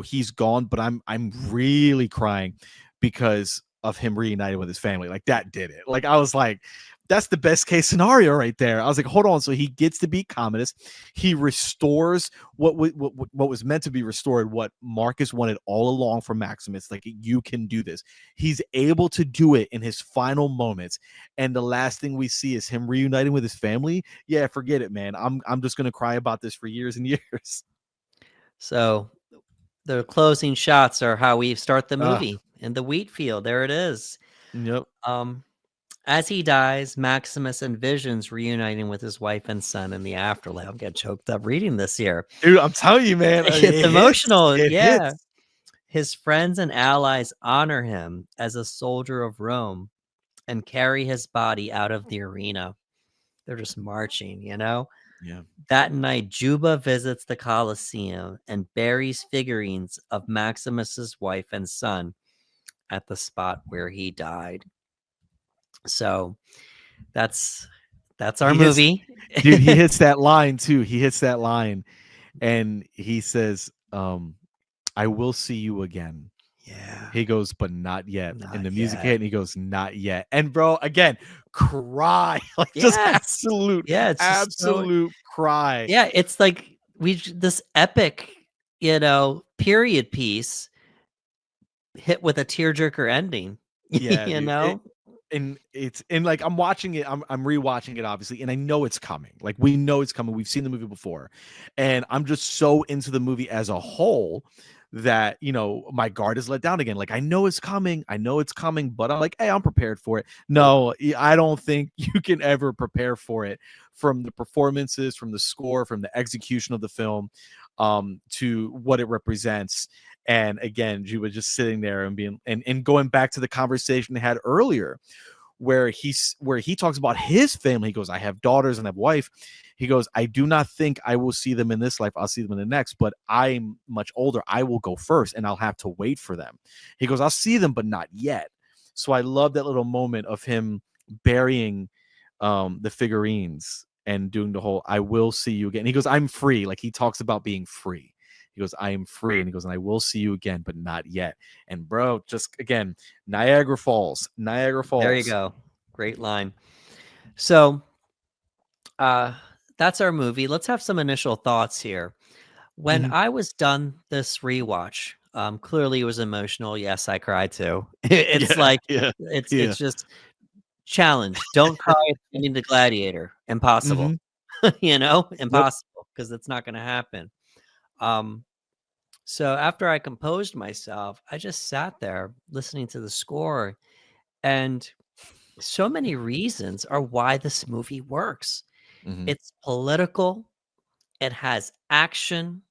he's gone, but I'm really crying because of him reunited with his family. Like, that did it. Like, I was like, that's the best case scenario right there. I was like, hold on. So he gets to beat Commodus. He restores what was meant to be restored, what Marcus wanted all along from Maximus. Like, you can do this. He's able to do it in his final moments. And the last thing we see is him reuniting with his family. Yeah, forget it, man. I'm just gonna cry about this for years and years. So the closing shots are how we start the Ah, movie in the wheat field. There it is. yep. Um, as he dies, Maximus envisions reuniting with his wife and son in the afterlife. I'll get choked up reading this here. Dude, I'm telling you, man, It's it hits. emotional. It Yeah. hits. His friends and allies honor him as a soldier of Rome and carry his body out of the arena. They're just marching. Yeah. That night, Juba visits the Colosseum and buries figurines of Maximus's wife and son at the spot where he died. So that's our He hits movie. Dude, he hits that line too. He hits that line, and he says, "I will see you again." Yeah, He goes, "But not yet." And not the music hit, yet. and he goes, "Not yet." And bro, again, cry. Like, just Yes. Yeah, it's just so absolute cry. yeah, it's like this epic, period piece hit with a tearjerker ending, Yeah, you dude. know? And like, I'm watching it, I'm rewatching it, obviously, and I know it's coming. Like, we know it's coming. We've seen the movie before. And I'm just so into the movie as a whole that, my guard is let down again. Like, I know it's coming. I know it's coming, but I'm like, hey, I'm prepared for it. No, I don't think you can ever prepare for it, from the performances, from the score, from the execution of the film, to what it represents. And again, she was just sitting there and being, and going back to the conversation they had earlier, where he talks about his family. He goes, I have daughters and I have a wife. He goes, I do not think I will see them in this life. I'll see them in the next, but I'm much older. I will go first and I'll have to wait for them. He goes, I'll see them, but not yet. So I love that little moment of him burying the figurines and doing the whole, I will see you again. He goes, I'm free. Like, he talks about being free. He goes, I am free. And he goes, and I will see you again, but not yet. And bro, just again, Niagara Falls. There you go. Great line. So, that's our movie. Let's have some initial thoughts here. When Mhm. I was done this rewatch, clearly it was emotional. Yes, I cried too. It's Yeah, like yeah, it's yeah. it's just challenge. Don't cry at the ending to Gladiator. Impossible. Mhm. Yep. Impossible, because it's not gonna happen. Um, So after I composed myself, I just sat there listening to the score, and so many reasons are why this movie works. Hmm. It's political, it has action,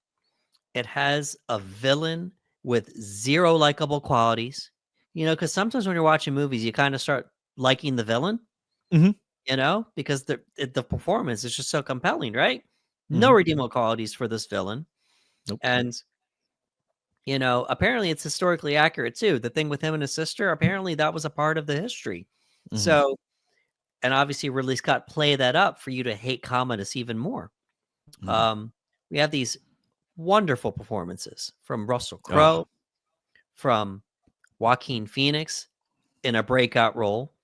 it has a villain with zero likable qualities. Because sometimes when you're watching movies, you kind of start liking the villain, Hmm. because the performance is just so compelling, right? No Hmm. redeemable qualities for this villain. Nope. And apparently it's historically accurate too. The thing with him and his sister, apparently that was a part of the history. Hmm. So, and obviously Ridley Scott played that up for you to hate Commodus even more. Hmm. Um, we have these wonderful performances from Russell Oh, Crowe, from Joaquin Phoenix in a breakout role,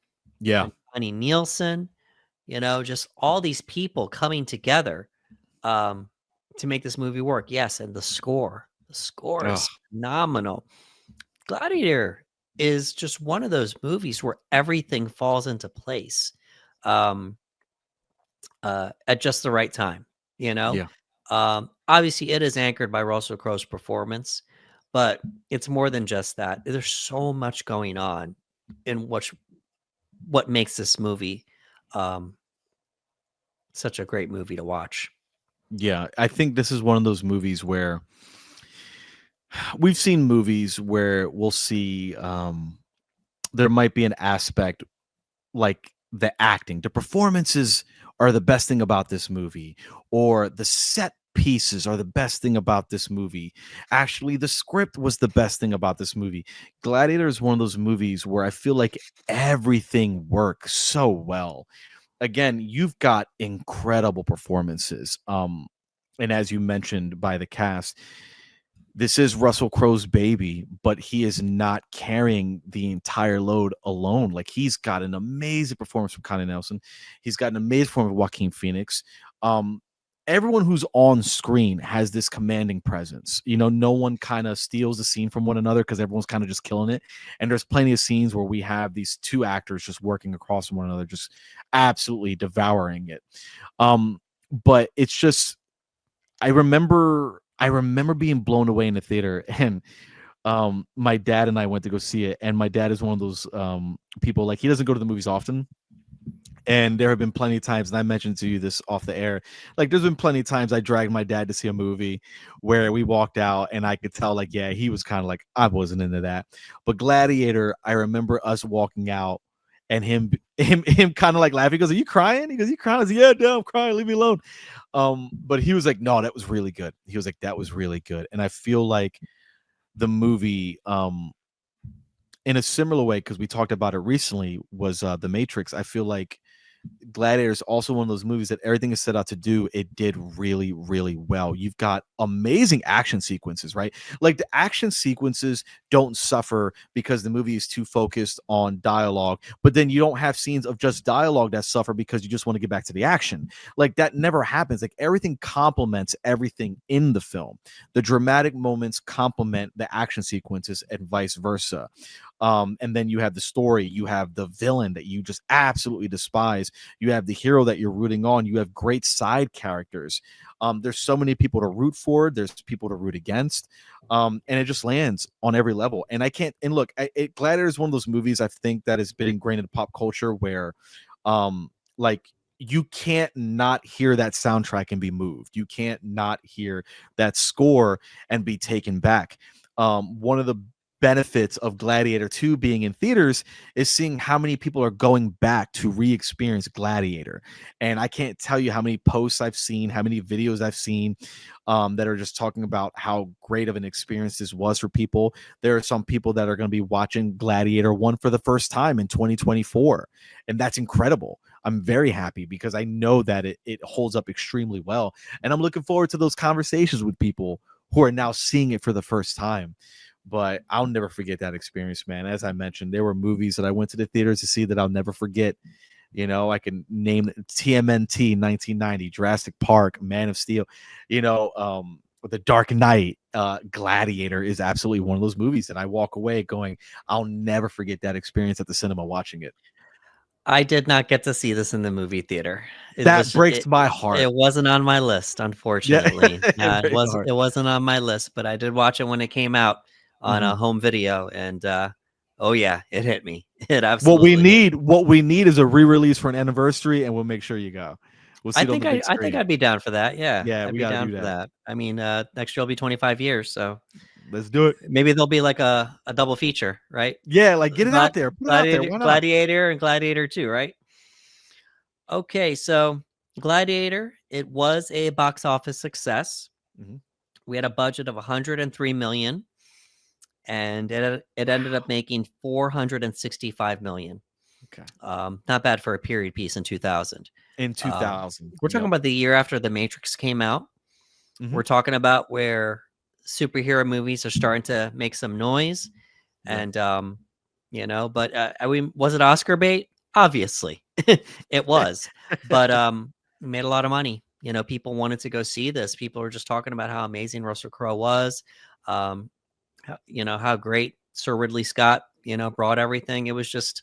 yeah. from Connie Nielsen, just all these people coming together um, to make this movie work. Yes, and the score. The score Oh, is phenomenal. Gladiator is just one of those movies where everything falls into place um, at just the right time. You know, yeah. obviously it is anchored by Russell Crowe's performance, but it's more than just that. There's so much going on in what makes this movie um, such a great movie to watch. Yeah. I think this is one of those movies where we've seen movies where we'll see there might be an aspect like the acting, the performances are the best thing about this movie, or the set pieces are the best thing about this movie. Actually, the script was the best thing about this movie. Gladiator is one of those movies where I feel like everything works so well. Again, you've got incredible performances. And as you mentioned by the cast, this is Russell Crowe's baby, but he is not carrying the entire load alone. Like he's got an amazing performance from Connie Nelson. He's got an amazing performance from Joaquin Phoenix. Um, Everyone who's on screen has this commanding presence. No one kind of steals the scene from one another because everyone's kind of just killing it. And there's plenty of scenes where we have these two actors just working across from one another, just absolutely devouring it. But it's just I remember being blown away in the theater, and my dad and I went to go see it, and my dad is one of those people, like, he doesn't go to the movies often. And there have been plenty of times, and I mentioned to you this off the air, like there's been plenty of times I dragged my dad to see a movie where we walked out and I could tell, like, yeah, he was kind of like, I wasn't into that. But Gladiator, I remember us walking out and him kind of like laughing. He goes, "Are you crying?" He goes, "You crying?" I was like, "Yeah, no, I'm crying, leave me alone." But he was like, "No, that was really good." He was like, "That was really good." And I feel like the movie, in a similar way, because we talked about it recently, was The Matrix. I feel like Gladiator is also one of those movies that everything is set out to do, it did really, really well. You've got amazing action sequences, right? Like the action sequences don't suffer because the movie is too focused on dialogue, but then you don't have scenes of just dialogue that suffer because you just want to get back to the action. Like that never happens. Like everything complements everything in the film. The dramatic moments complement the action sequences and vice versa. And then you have the story, you have the villain that you just absolutely despise, you have the hero that you're rooting on, you have great side characters. There's so many people to root for, there's people to root against, and it just lands on every level. And I can't, and look, Gladiator is one of those movies I think that has been ingrained into pop culture where like you can't not hear that soundtrack and be moved, you can't not hear that score and be taken back. One of the benefits of Gladiator 2 being in theaters is seeing how many people are going back to re-experience Gladiator. And I can't tell you how many posts I've seen, how many videos I've seen that are just talking about how great of an experience this was for people. There are some people that are going to be watching Gladiator 1 for the first time in 2024. And that's incredible. I'm very happy because I know that it holds up extremely well. And I'm looking forward to those conversations with people who are now seeing it for the first time. But I'll never forget that experience, man. As I mentioned, there were movies that I went to the theaters to see that I'll never forget. I can name TMNT 1990, Jurassic Park, Man of Steel, The Dark Knight, Gladiator is absolutely one of those movies that I walk away going, I'll never forget that experience at the cinema watching it. I did not get to see this in the movie theater. It That was breaks my heart. it wasn't on my list, Yeah, unfortunately. it breaks my It heart. wasn't on my list, but I did watch it when it came out on a Mhm. home video, and oh yeah, it hit me. It What we absolutely hit me. need, what we need is a re-release for an anniversary, and we'll make sure you go. We'll see it on the big I think screen. I'd be down for that. Yeah, Yeah, I'd we be gotta down do for that. that. I mean, next year will be 25 years, so Let's do it. maybe there'll be like a double feature, right? Yeah, like get it out Glad there. Put it out there. Why not? Gladiator and Gladiator 2, right? Okay, so Gladiator, it was a box office success. Mhm. We had a budget of 103 million, and it ended up making 465 million. Okay. Not bad for a period piece in 2000. In Um, 2000. we're talking Yep. about the year after The Matrix came out. Mhm. We're talking about where superhero movies are starting to make some noise, Yeah. and but I mean, was it Oscar bait? Obviously, it was, but it made a lot of money. People wanted to go see this. People were just talking about how amazing Russell Crowe was. How great Sir Ridley Scott, brought everything. It was just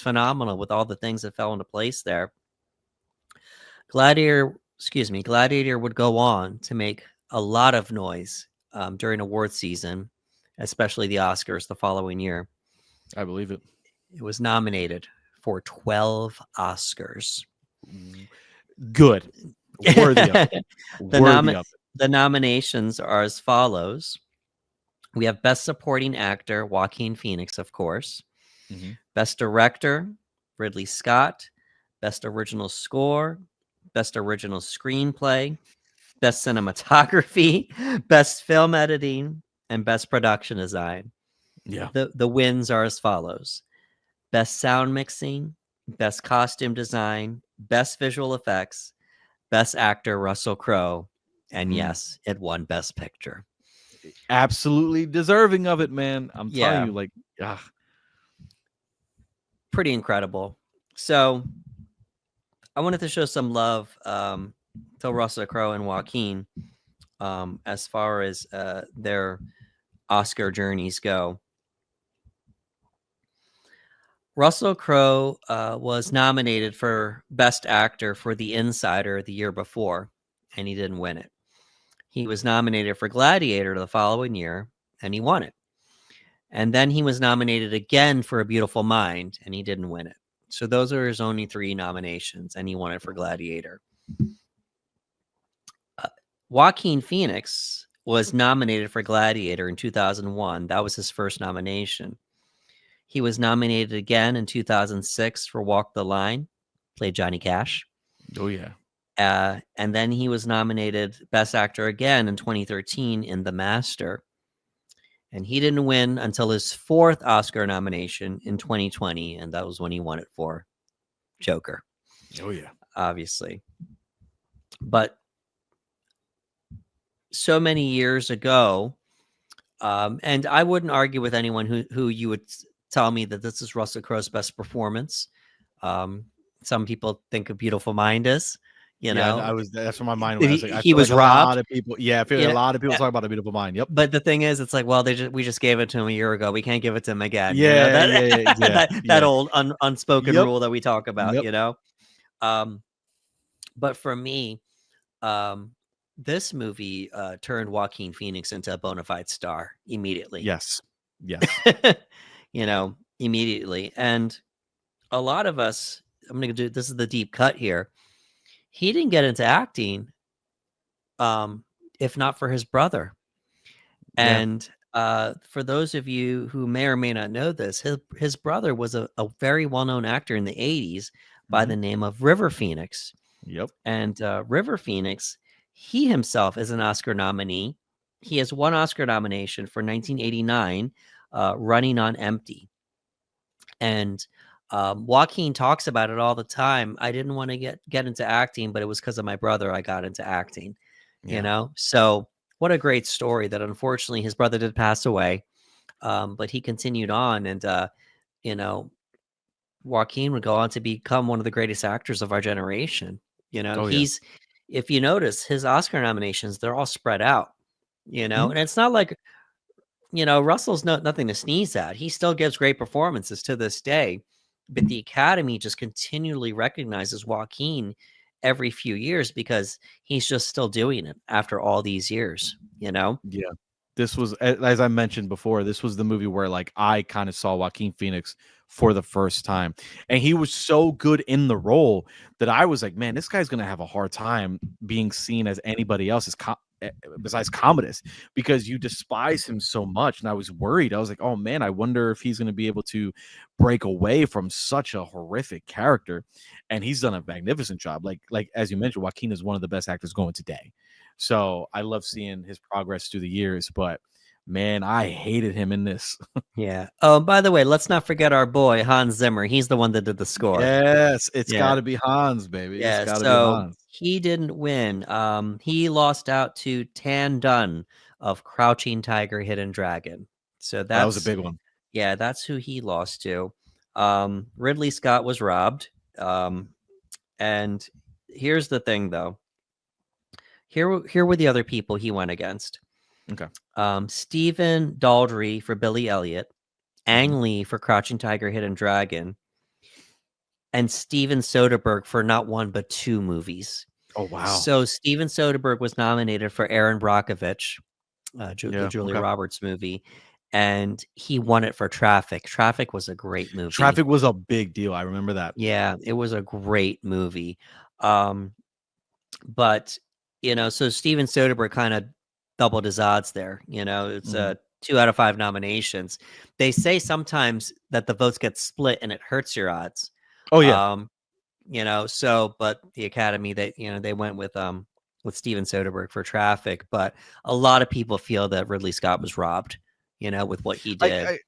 phenomenal with all the things that fell into place there. Gladiator would go on to make a lot of noise during award season, especially the Oscars the following year. I believe it. It was nominated for 12 Oscars. Good. Worthy of it. Worthy of it. The nominations are as follows. We have Best Supporting Actor, Joaquin Phoenix, of course. Mhm. Best Director, Ridley Scott. Best Original Score, Best Original Screenplay, Best Cinematography, Best Film Editing, and Best Production Design. Yeah. The wins are as follows. Best Sound Mixing, Best Costume Design, Best Visual Effects, Best Actor Russell Crowe, and yes, it won Best Picture. Absolutely deserving of it, man. I'm telling Yeah. you, like, Pretty incredible. So I wanted to show some love to Russell Crowe and Joaquin as far as their Oscar journeys go. Russell Crowe was nominated for Best Actor for The Insider the year before, and he didn't win it. He was nominated for Gladiator the following year, and he won it. And then he was nominated again for A Beautiful Mind, and he didn't win it. So those are his only 3 nominations, and he won it for Gladiator. Joaquin Phoenix was nominated for Gladiator in 2001. That was his first nomination. He was nominated again in 2006 for Walk the Line, played Johnny Cash. oh yeah. And then he was nominated Best Actor again in 2013 in The Master. And he didn't win until his 4th Oscar nomination in 2020, and that was when he won it for Joker. Oh yeah. Obviously. But so many years ago, and I wouldn't argue with anyone who you would tell me that this is Russell Crowe's best performance. Some people think A Beautiful Mind is, that's where my mind went. I was like, I he feel was like a robbed. lot of people. Yeah, I feel like a lot of people talk about A Beautiful Mind. Yep. But the thing is, it's like, well, we just gave it to him a year ago. We can't give it to him again. Yeah, That old unspoken Yep. rule that we talk about. Yep. But for me, this movie turned Joaquin Phoenix into a bona fide star immediately. Yes. Immediately. And a lot of us, this is the deep cut here. He didn't get into acting if not for his brother. Yeah. And for those of you who may or may not know this, his brother was a very well-known actor in the 80s by the name of River Phoenix. Yep. And River Phoenix, he himself is an Oscar nominee. He has 1 Oscar nomination for 1989, Running on Empty. And Joaquin talks about it all the time. I didn't want to get into acting, but it was because of my brother I got into acting. So what a great story that unfortunately his brother did pass away, but he continued on, and Joaquin would go on to become one of the greatest actors of our generation. He's, if you notice, his Oscar nominations, they're all spread out, and it's not like, Russell's nothing to sneeze at. He still gives great performances to this day, but the Academy just continually recognizes Joaquin every few years because he's just still doing it after all these years, you know? Yeah. This was, as I mentioned before, this was the movie where like I kind of saw Joaquin Phoenix for the first time. And he was so good in the role that I was like, man, this guy's gonna have a hard time being seen as anybody else besides Commodus, because you despise him so much. And I was worried. I was like, oh man, I wonder if he's gonna be able to break away from such a horrific character. And he's done a magnificent job. Like as you mentioned, Joaquin is one of the best actors going today. So I love seeing his progress through the years, but man, I hated him in this. Yeah. Oh, by the way, let's not forget our boy Hans Zimmer. He's the one that did the score. Yes, it's Yeah. got to be Hans, baby. It's Yeah. got to be So Hans. he didn't win. He lost out to Tan Dun of Crouching Tiger, Hidden Dragon. So That was a that's big one. yeah, that's who he lost to. Ridley Scott was robbed. And here's the thing, though. Here were the other people he went against. Okay. Stephen Daldry for Billy Elliot, Ang Lee for Crouching Tiger, Hidden Dragon, and Steven Soderbergh for not one but two movies. Oh wow. So Steven Soderbergh was nominated for Aaron Brockovich, the Julia okay. Roberts movie, and he won it for Traffic. Traffic was a great movie. Traffic was a big deal. I remember that. Yeah, it was a great movie. But you know, so Steven Soderbergh kind of doubled his odds there. You know, it's 2 out of 5 nominations. They say sometimes that the votes get split and it hurts your odds. Oh yeah. You know, so but the Academy, they went with Steven Soderbergh for Traffic, but a lot of people feel that Ridley Scott was robbed, you know, with what he did.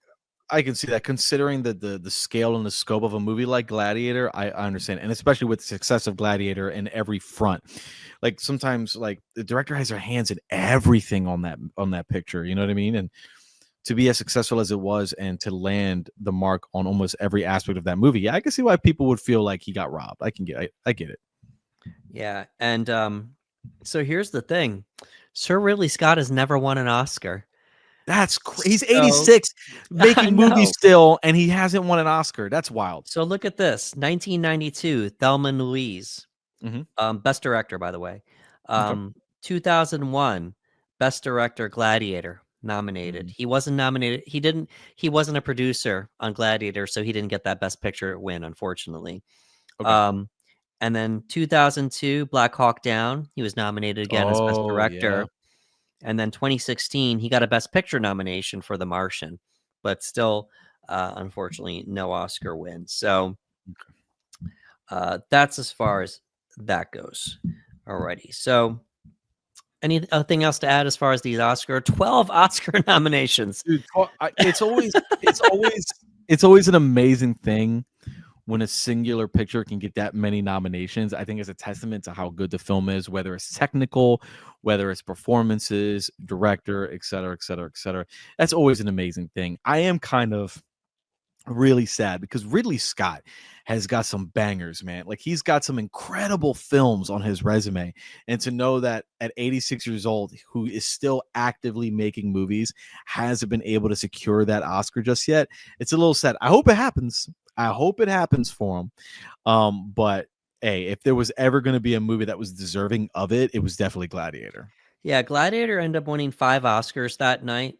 I can see that, considering the scale and the scope of a movie like Gladiator. I understand, and especially with the success of Gladiator in every front. Like sometimes, like the director has their hands in everything on that picture. You know what I mean? And to be as successful as it was, and to land the mark on almost every aspect of that movie, yeah, I can see why people would feel like he got robbed. I get it. Yeah, and so here's the thing: Sir Ridley Scott has never won an Oscar. That's crazy. He's 86, making movies still, and he hasn't won an Oscar. That's wild. So look at this: 1992, Thelma and Louise, Best Director, by the way. 2001, Best Director, Gladiator, nominated. He wasn't nominated. He wasn't a producer on Gladiator, so he didn't get that Best Picture win, unfortunately. Okay. And then 2002, Black Hawk Down. He was nominated again as Best Director. Yeah. And then 2016, he got a Best Picture nomination for The Martian, but still, unfortunately, no Oscar win. So that's as far as that goes. Alrighty. So anything else to add as far as these 12 Oscar nominations? Dude, it's always an amazing thing when a singular picture can get that many nominations. I think it's a testament to how good the film is, whether it's technical, whether it's performances, director, et cetera, et cetera, et cetera. That's always an amazing thing. I am kind of really sad because Ridley Scott has got some bangers, man. Like, he's got some incredible films on his resume. And to know that at 86 years old, who is still actively making movies, hasn't been able to secure that Oscar just yet, it's a little sad. I hope it happens. I hope it happens for him. But hey, if there was ever going to be a movie that was deserving of it, it was definitely Gladiator. Yeah, Gladiator ended up winning 5 Oscars that night.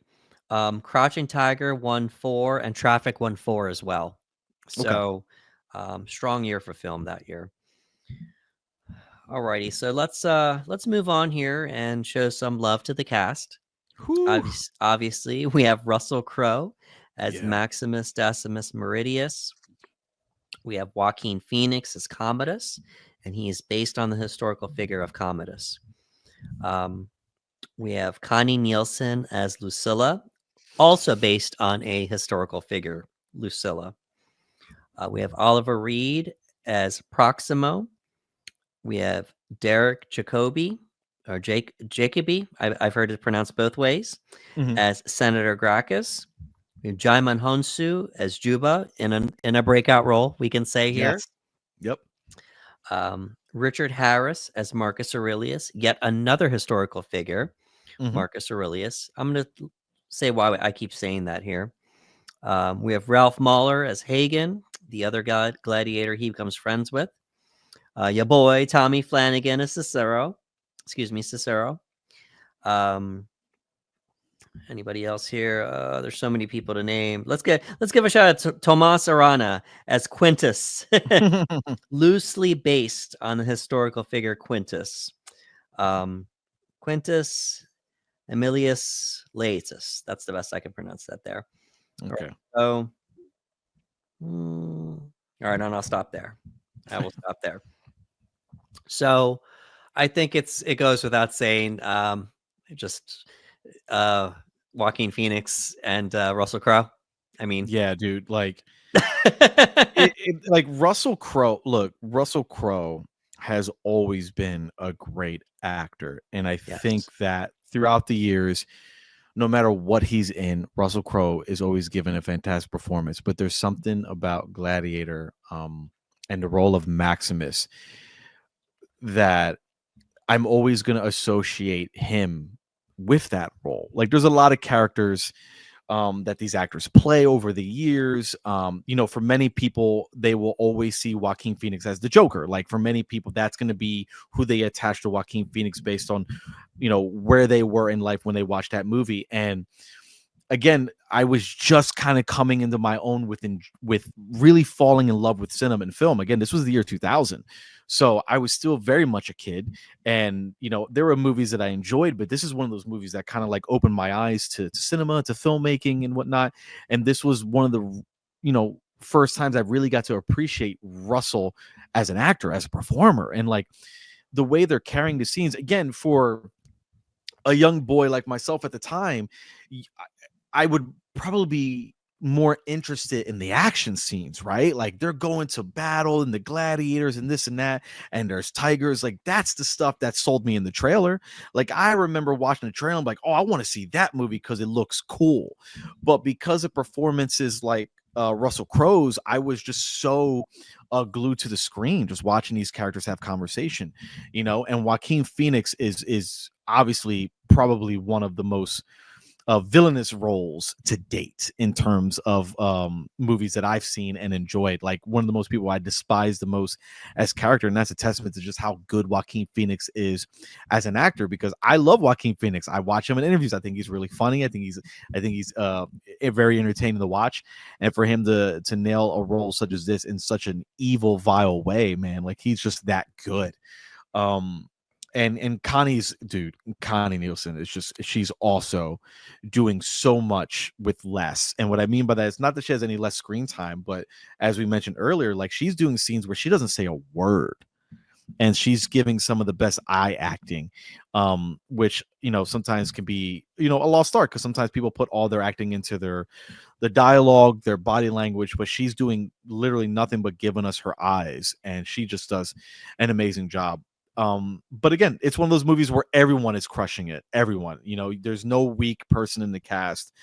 Crouching Tiger won 4, and Traffic won 4 as well. So strong year for film that year. Alrighty, so let's move on here and show some love to the cast. Obviously, we have Russell Crowe as Maximus Decimus Meridius. We have Joaquin Phoenix as Commodus, and he is based on the historical figure of Commodus. We have Connie Nielsen as Lucilla, also based on a historical figure, Lucilla. We have Oliver Reed as Proximo. We have Derek Jacobi, or Jacoby, I've heard it pronounced both ways, as Senator Gracchus. We have Jaimon Honsu as Juba in a breakout role, we can say here. Yep. Richard Harris as Marcus Aurelius, yet another historical figure, Marcus Aurelius. I'm going to say why I keep saying that here. We have Ralph Mahler as Hagen, the other gladiator he becomes friends with. Your boy Tommy Flanagan is Cicero. Excuse me, Cicero. Anybody else here? There's so many people to name. Let's give a shout out to Tomas Arana as Quintus, loosely based on the historical figure Quintus. Quintus Aemilius Laetus. That's the best I can pronounce that there. Okay. So, all right, and I'll stop there. I will stop there. So, I think it goes without saying. Just Joaquin Phoenix and Russell Crowe. I mean, yeah, dude. Like, like Russell Crowe. Look, Russell Crowe has always been a great actor, and I think that throughout the years, no matter what he's in, Russell Crowe is always given a fantastic performance. But there's something about Gladiator, and the role of Maximus that I'm always going to associate him with that role. Like, there's a lot of characters that these actors play over the years. For many people, they will always see Joaquin Phoenix as the Joker. Like, for many people, that's going to be who they attach to Joaquin Phoenix based on, where they were in life when they watched that movie. And again, I was just kind of coming into my own with really falling in love with cinema and film. Again, this was the year 2000. So I was still very much a kid, and there were movies that I enjoyed, but this is one of those movies that kind of like opened my eyes to cinema, to filmmaking and whatnot. And this was one of the first times I really got to appreciate Russell as an actor, as a performer, and like the way they're carrying the scenes. Again, for a young boy like myself at the time, I would probably be more interested in the action scenes, right? Like, they're going to battle and the gladiators and this and that, and there's tigers. Like, that's the stuff that sold me in the trailer. Like, I remember watching the trailer, I'm like, oh, I want to see that movie because it looks cool. But because of performances like Russell Crowe's, I was just so glued to the screen, just watching these characters have conversation, and Joaquin Phoenix is obviously probably one of the most villainous roles to date in terms of movies that I've seen and enjoyed. Like, one of the most people I despise the most as character, and that's a testament to just how good Joaquin Phoenix is as an actor, because I love Joaquin Phoenix. I watch him in interviews. I think he's really funny. I think he's very entertaining to watch, and for him to nail a role such as this in such an evil, vile way, man, like, he's just that good. And Connie Nielsen is she's also doing so much with less. And what I mean by that is not that she has any less screen time, but as we mentioned earlier, like, she's doing scenes where she doesn't say a word, and she's giving some of the best eye acting, which sometimes can be a lost art, because sometimes people put all their acting into the dialogue, their body language, but she's doing literally nothing but giving us her eyes, and she just does an amazing job. But again, it's one of those movies where everyone is crushing it. Everyone, there's no weak person in the cast.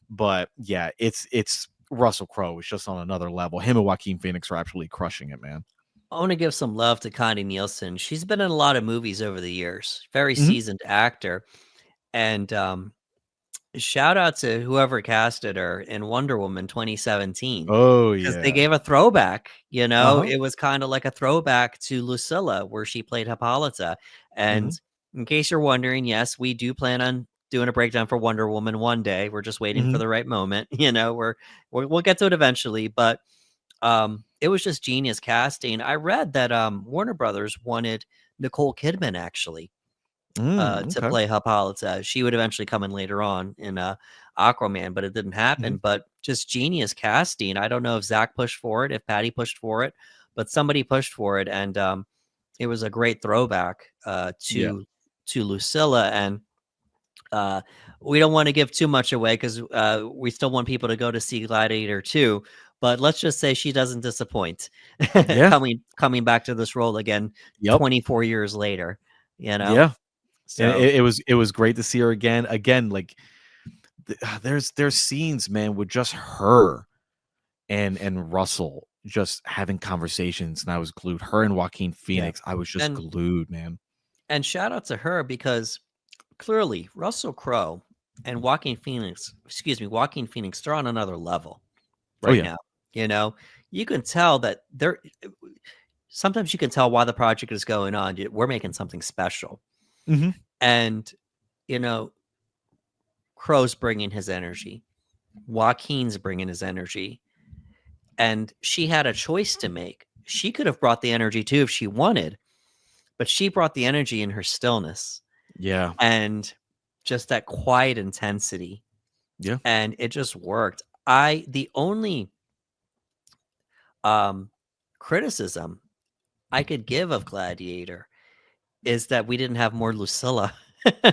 But yeah, it's Russell Crowe is just on another level. Him and Joaquin Phoenix are absolutely crushing it, man. I want to give some love to Connie Nielsen. She's been in a lot of movies over the years. Very seasoned actor. And shout out to whoever casted her in Wonder Woman 2017. Oh, because yeah. they gave a throwback. It was kind of like a throwback to Lucilla, where she played Hippolyta. And in case you're wondering, yes, we do plan on doing a breakdown for Wonder Woman one day. We're just waiting for the right moment. We'll get to it eventually, but it was just genius casting. I read that Warner Brothers wanted Nicole Kidman actually to play Hippolyta. She would eventually come in later on in Aquaman, but it didn't happen. But just genius casting. I don't know if Zach pushed for it, if Patty pushed for it, but somebody pushed for it, and it was a great throwback to Lucilla. And we don't want to give too much away, because we still want people to go to see Gladiator 2. But let's just say she doesn't disappoint. coming back to this role again 24 years later. Yeah. So and it was great to see her again. Like, there's scenes, man, with just her and Russell just having conversations, and I was glued. Her and Joaquin Phoenix, I was just glued, man. And shout out to her, because clearly Russell Crowe and Joaquin Phoenix, they're on another level right now. you can tell that there. Sometimes you can tell why the project is going on. We're making something special, Mhm. and you know, Crow's bringing his energy. Joaquin's bringing his energy, and she had a choice to make. She could have brought the energy too if she wanted, but she brought the energy in her stillness Yeah. and just that quiet intensity, Yeah. and it just worked. The only um criticism I could give of Gladiator is that we didn't have more Lucilla.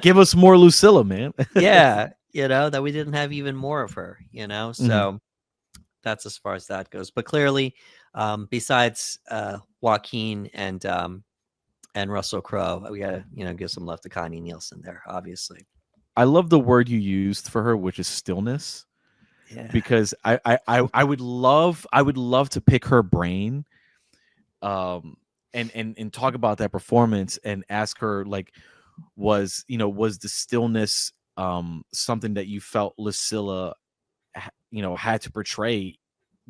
Give us more Lucilla, man. Yeah, that we didn't have even more of her, Mhm. so that's as far as that goes. But clearly, besides Joaquin and Russell Crowe, we gotta give some love to Connie Nielsen there, obviously. I love the word you used for her, which is stillness, Yeah. because I would love to pick her brain, um, and talk about that performance and ask her, like, was the stillness something that you felt Lucilla had to portray,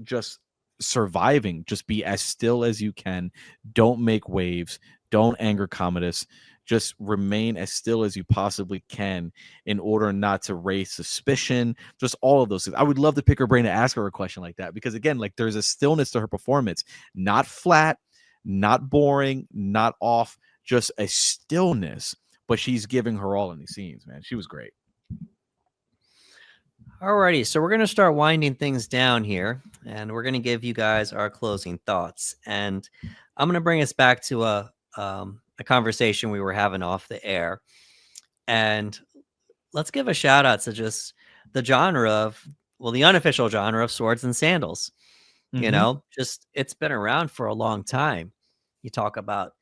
just surviving, just be as still as you can, don't make waves, don't anger Commodus, just remain as still as you possibly can in order not to raise suspicion, just all of those things. I would love to pick her brain to ask her a question like that, because again, like, there's a stillness to her performance, not flat, not boring, not off, just a stillness, but she's giving her all in these scenes, man. She was great. Alrighty, so we're gonna start winding things down here, and we're gonna give you guys our closing thoughts. And I'm gonna bring us back to a conversation we were having off the air, and let's give a shout out to just the genre of, well, the unofficial genre of swords and sandals. Mm-hmm. Just it's been around for a long time. You talk about,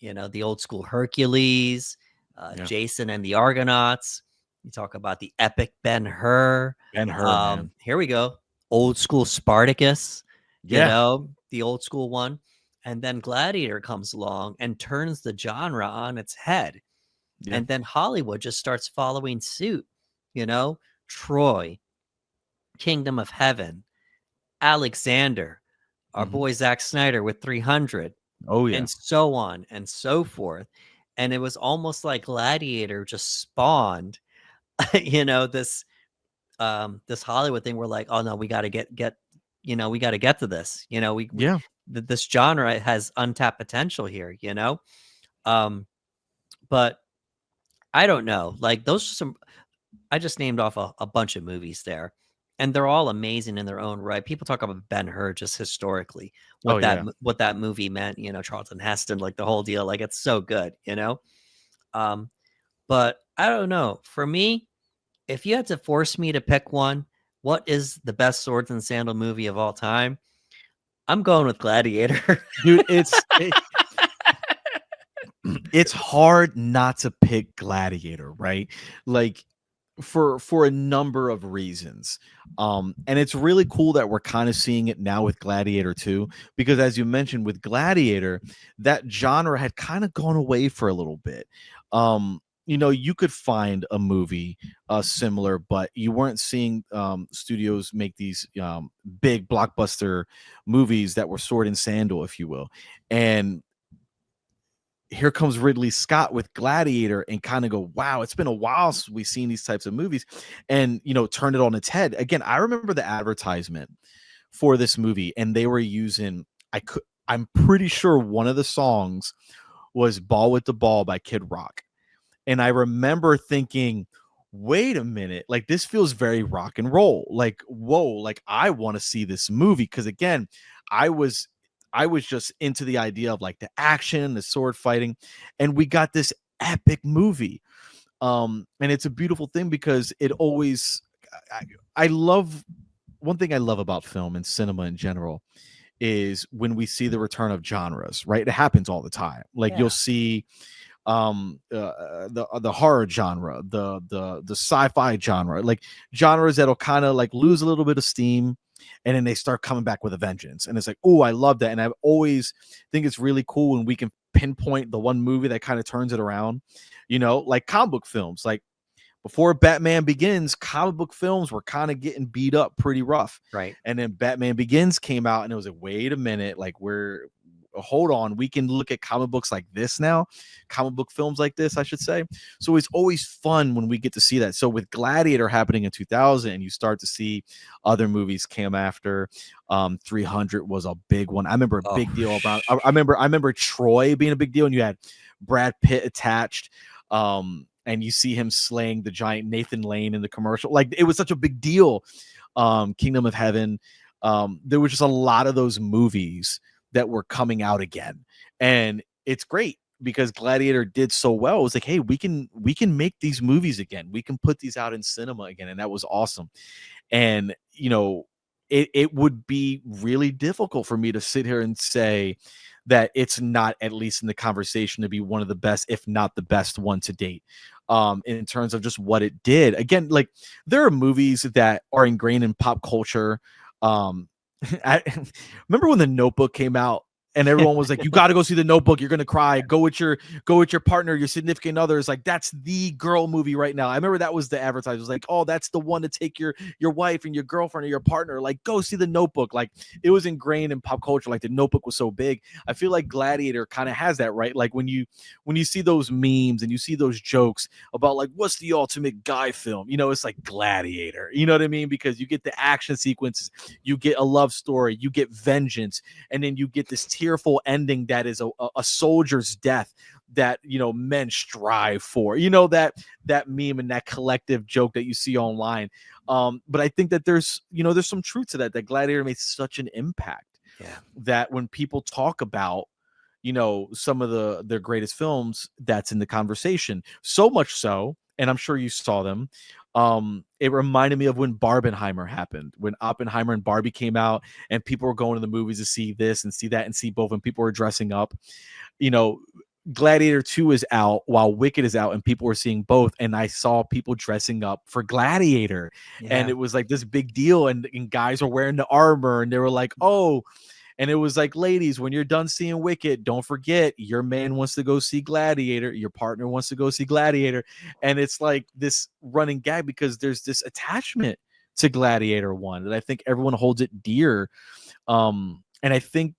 the old school Hercules, Yeah. Jason and the Argonauts. You talk about the epic Ben-Hur. And her, man. Here we go. Old school Spartacus, Yeah. the old school one. And then Gladiator comes along and turns the genre on its head. Yeah. And then Hollywood just starts following suit. Troy, Kingdom of Heaven, Alexander, our Mm-hmm. boy Zack Snyder with 300, Oh yeah. and so on and so forth. And it was almost like Gladiator just spawned, this this Hollywood thing. We're like, oh no, we got to get, we got to get to this. Yeah. This genre has untapped potential here. Um, but I don't know. Like those are some. I just named off a bunch of movies there, and they're all amazing in their own right. People talk about Ben-Hur just historically, Oh yeah. what that movie meant. Charlton Heston, like the whole deal. Like it's so good. Um, but I don't know. For me, if you had to force me to pick one, what is the best swords and sandal movie of all time? I'm going with Gladiator. Dude, it's hard not to pick Gladiator, right? Like, for a number of reasons. And it's really cool that we're kind of seeing it now with Gladiator 2, because as you mentioned with Gladiator, that genre had kind of gone away for a little bit. You could find a movie similar, but you weren't seeing studios make these big blockbuster movies that were sword and sandal, if you will. And here comes Ridley Scott with Gladiator and kind of go, wow, it's been a while since we've seen these types of movies, and turn it on its head. Again, I remember the advertisement for this movie, and they were using, I'm pretty sure one of the songs was Ball with the Ball by Kid Rock. And I remember thinking, wait a minute, like this feels very rock and roll. Like, whoa, like I want to see this movie. Cause again, I was just into the idea of like the action, the sword fighting, and we got this epic movie. And it's a beautiful thing because it always I love one thing I love about film and cinema in general is when we see the return of genres, right? It happens all the time. Like you'll Yeah. see the horror genre, the sci-fi genre, like genres that'll kind of like lose a little bit of steam, and then they start coming back with a vengeance. And it's like, oh, I love that. And I've always think it's really cool when we can pinpoint the one movie that kind of turns it around, like comic book films. Like before Batman Begins, comic book films were kind of getting beat up pretty rough. Right. And then Batman Begins came out, and it was like, wait a minute, like hold on, we can look at comic books like this now, comic book films like this, I should say. So it's always fun when we get to see that. So with Gladiator happening in 2000, and you start to see other movies came after. 300 was a big one. I remember a big deal about. I remember Troy being a big deal, and you had Brad Pitt attached. And you see him slaying the giant Nathan Lane in the commercial. Like, it was such a big deal. Kingdom of Heaven. There was just a lot of those movies that were coming out again, and it's great because Gladiator did so well. It was like, hey, we can make these movies again. We can put these out in cinema again, and that was awesome. And it would be really difficult for me to sit here and say that it's not at least in the conversation to be one of the best, if not the best one to date. In terms of just what it did. Again, like, there are movies that are ingrained in pop culture. I remember when The Notebook came out, and everyone was like, you got to go see The Notebook, you're gonna cry, go with your partner, your significant other. It's like, that's the girl movie right now. I remember that was the advertisement. It was like, oh, that's the one to take your wife and your girlfriend or your partner, like, go see The Notebook. Like, it was ingrained in pop culture. Like, The Notebook was so big. I feel like Gladiator kind of has that, right? Like, when you see those memes and you see those jokes about, like, what's the ultimate guy film, it's like Gladiator, you know what I mean? Because you get the action sequences, you get a love story, you get vengeance, and then you get this tearful ending that is a soldier's death that men strive for. That meme and that collective joke that you see online. But I think that there's some truth to that Gladiator made such an impact. Yeah. That when people talk about some of their greatest films, that's in the conversation. So much so, and I'm sure you saw them. It reminded me of when Barbenheimer happened, when Oppenheimer and Barbie came out, and people were going to the movies to see this and see that and see both, and people were dressing up. Gladiator 2 is out while Wicked is out, and people were seeing both, and I saw people dressing up for Gladiator. And it was like this big deal, and guys were wearing the armor, and they were like, oh. And it was like, ladies, when you're done seeing Wicked, don't forget your man wants to go see Gladiator. Your partner wants to go see Gladiator. And it's like this running gag because there's this attachment to Gladiator 1 that I think everyone holds it dear. And I think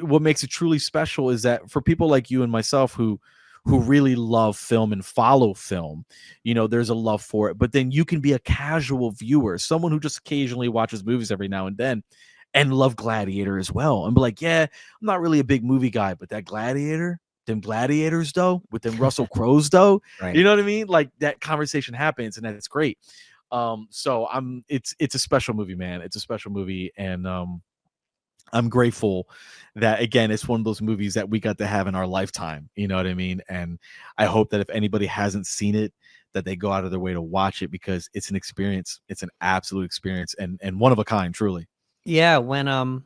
what makes it truly special is that for people like you and myself who really love film and follow film, there's a love for it. But then you can be a casual viewer, someone who just occasionally watches movies every now and then, and love Gladiator as well, and be like, yeah, I'm not really a big movie guy, but that Gladiator, them Gladiators though, with them Russell Crowes though, right. You know what I mean? Like, that conversation happens, and that's great. So it's a special movie, man. It's a special movie, and I'm grateful that, again, it's one of those movies that we got to have in our lifetime. You know what I mean? And I hope that if anybody hasn't seen it, that they go out of their way to watch it, because it's an experience. It's an absolute experience, and one of a kind, truly. Yeah, when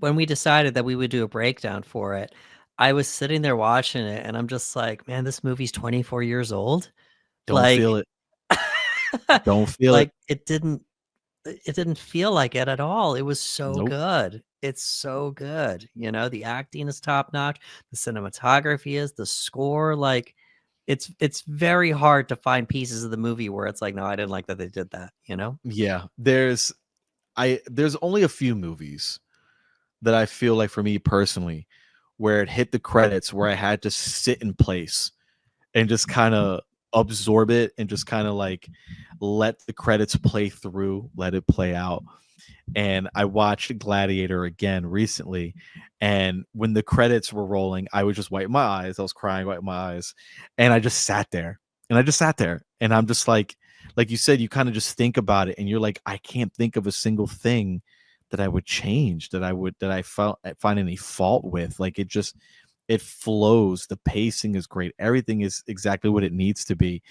we decided that we would do a breakdown for it, I was sitting there watching it, and I'm just like, man, this movie's 24 years old. Don't feel it. Don't feel like it. it didn't feel like it at all. It was so Nope. good. It's so good. The acting is top notch. The cinematography is, the score, like, it's very hard to find pieces of the movie where it's like, no, I didn't like that they did that. Yeah, there's only a few movies that I feel like, for me personally, where it hit the credits, where I had to sit in place and just kind of absorb it, and just kind of like let the credits play through, let it play out. And I watched Gladiator again recently, and when the credits were rolling, I would just wipe my eyes. I was crying, wipe my eyes, and I just sat there. And I'm just like you said, you kind of just think about it, and you're like, I can't think of a single thing that I would change, that I find any fault with. Like, it flows. The pacing is great. Everything is exactly what it needs to be.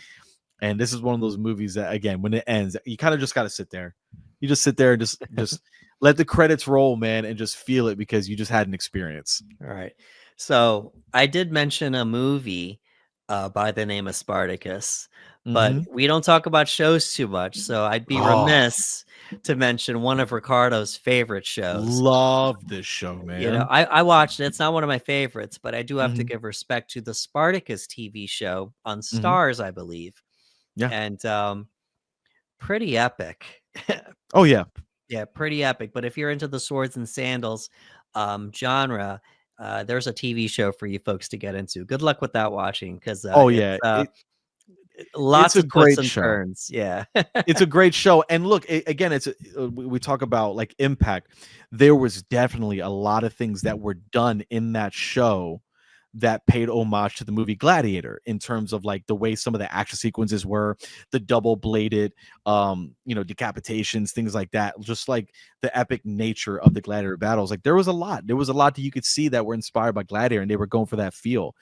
And this is one of those movies that, again, when it ends, you kind of just got to sit there. You just sit there and just let the credits roll, man, and just feel it, because you just had an experience. All right. So I did mention a movie by the name of Spartacus, but we don't talk about shows too much. So I'd be remiss to mention one of Ricardo's favorite shows. Love this show, man. I watched it. It's not one of my favorites, but I do have to give respect to the Spartacus TV show on Stars, I believe. Yeah. and pretty epic. Oh yeah. Yeah, pretty epic. But if you're into the swords and sandals genre, there's a TV show for you folks to get into. Good luck with that watching, because Oh it's yeah. It's lots a of twists great and show. turns. Yeah. It's a great show. And look, again, we talk about like impact. There was definitely a lot of things that were done in that show that paid homage to the movie Gladiator, in terms of like the way some of the action sequences were, the double bladed decapitations, things like that, just like the epic nature of the Gladiator battles. Like there was a lot that you could see that were inspired by Gladiator, and they were going for that feel.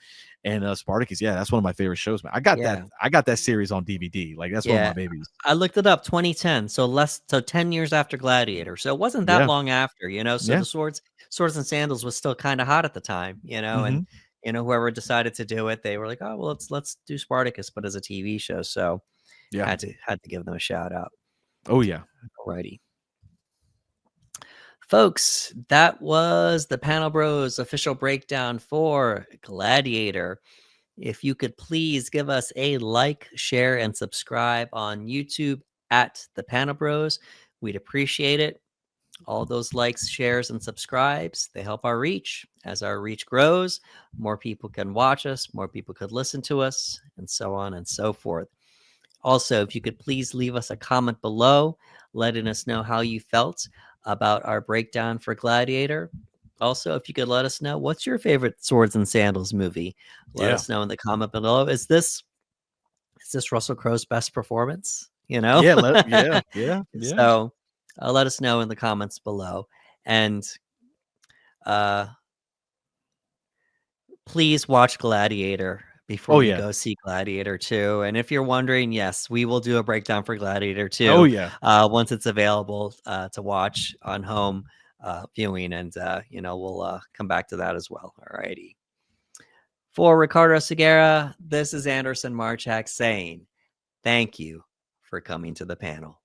And Spartacus, yeah, that's one of my favorite shows, man. I got Yeah. that series on DVD. Like that's one of my Yeah. babies. I looked it up, 2010. So 10 years after Gladiator. So it wasn't that Yeah. long after, so Yeah. the swords and sandals was still kind of hot at the time, and Hmm. whoever decided to do it, they were like, oh well, let's do Spartacus, but as a TV show. So Yeah. had to give them a shout out. Oh yeah. Alrighty. Folks, that was the Panel Bros official breakdown for Gladiator. If you could please give us a like, share, and subscribe on YouTube at the Panel Bros, we'd appreciate it. All those likes, shares, and subscribes, they help our reach. As our reach grows, more people can watch us, more people could listen to us, and so on and so forth. Also, if you could please leave us a comment below, letting us know how you felt about our breakdown for Gladiator. Also, if you could let us know, what's your favorite Swords and Sandals movie? Let us know in the comment below. Is this Russell Crowe's best performance? Yeah. Yeah. So let us know in the comments below. And please watch Gladiator before Oh you yeah. go see Gladiator 2. And if you're wondering, yes, we will do a breakdown for Gladiator 2 Oh yeah. once it's available to watch on home viewing. And, we'll come back to that as well. All righty. For Ricardo Segura, this is Anderson Marchak saying thank you for coming to the panel.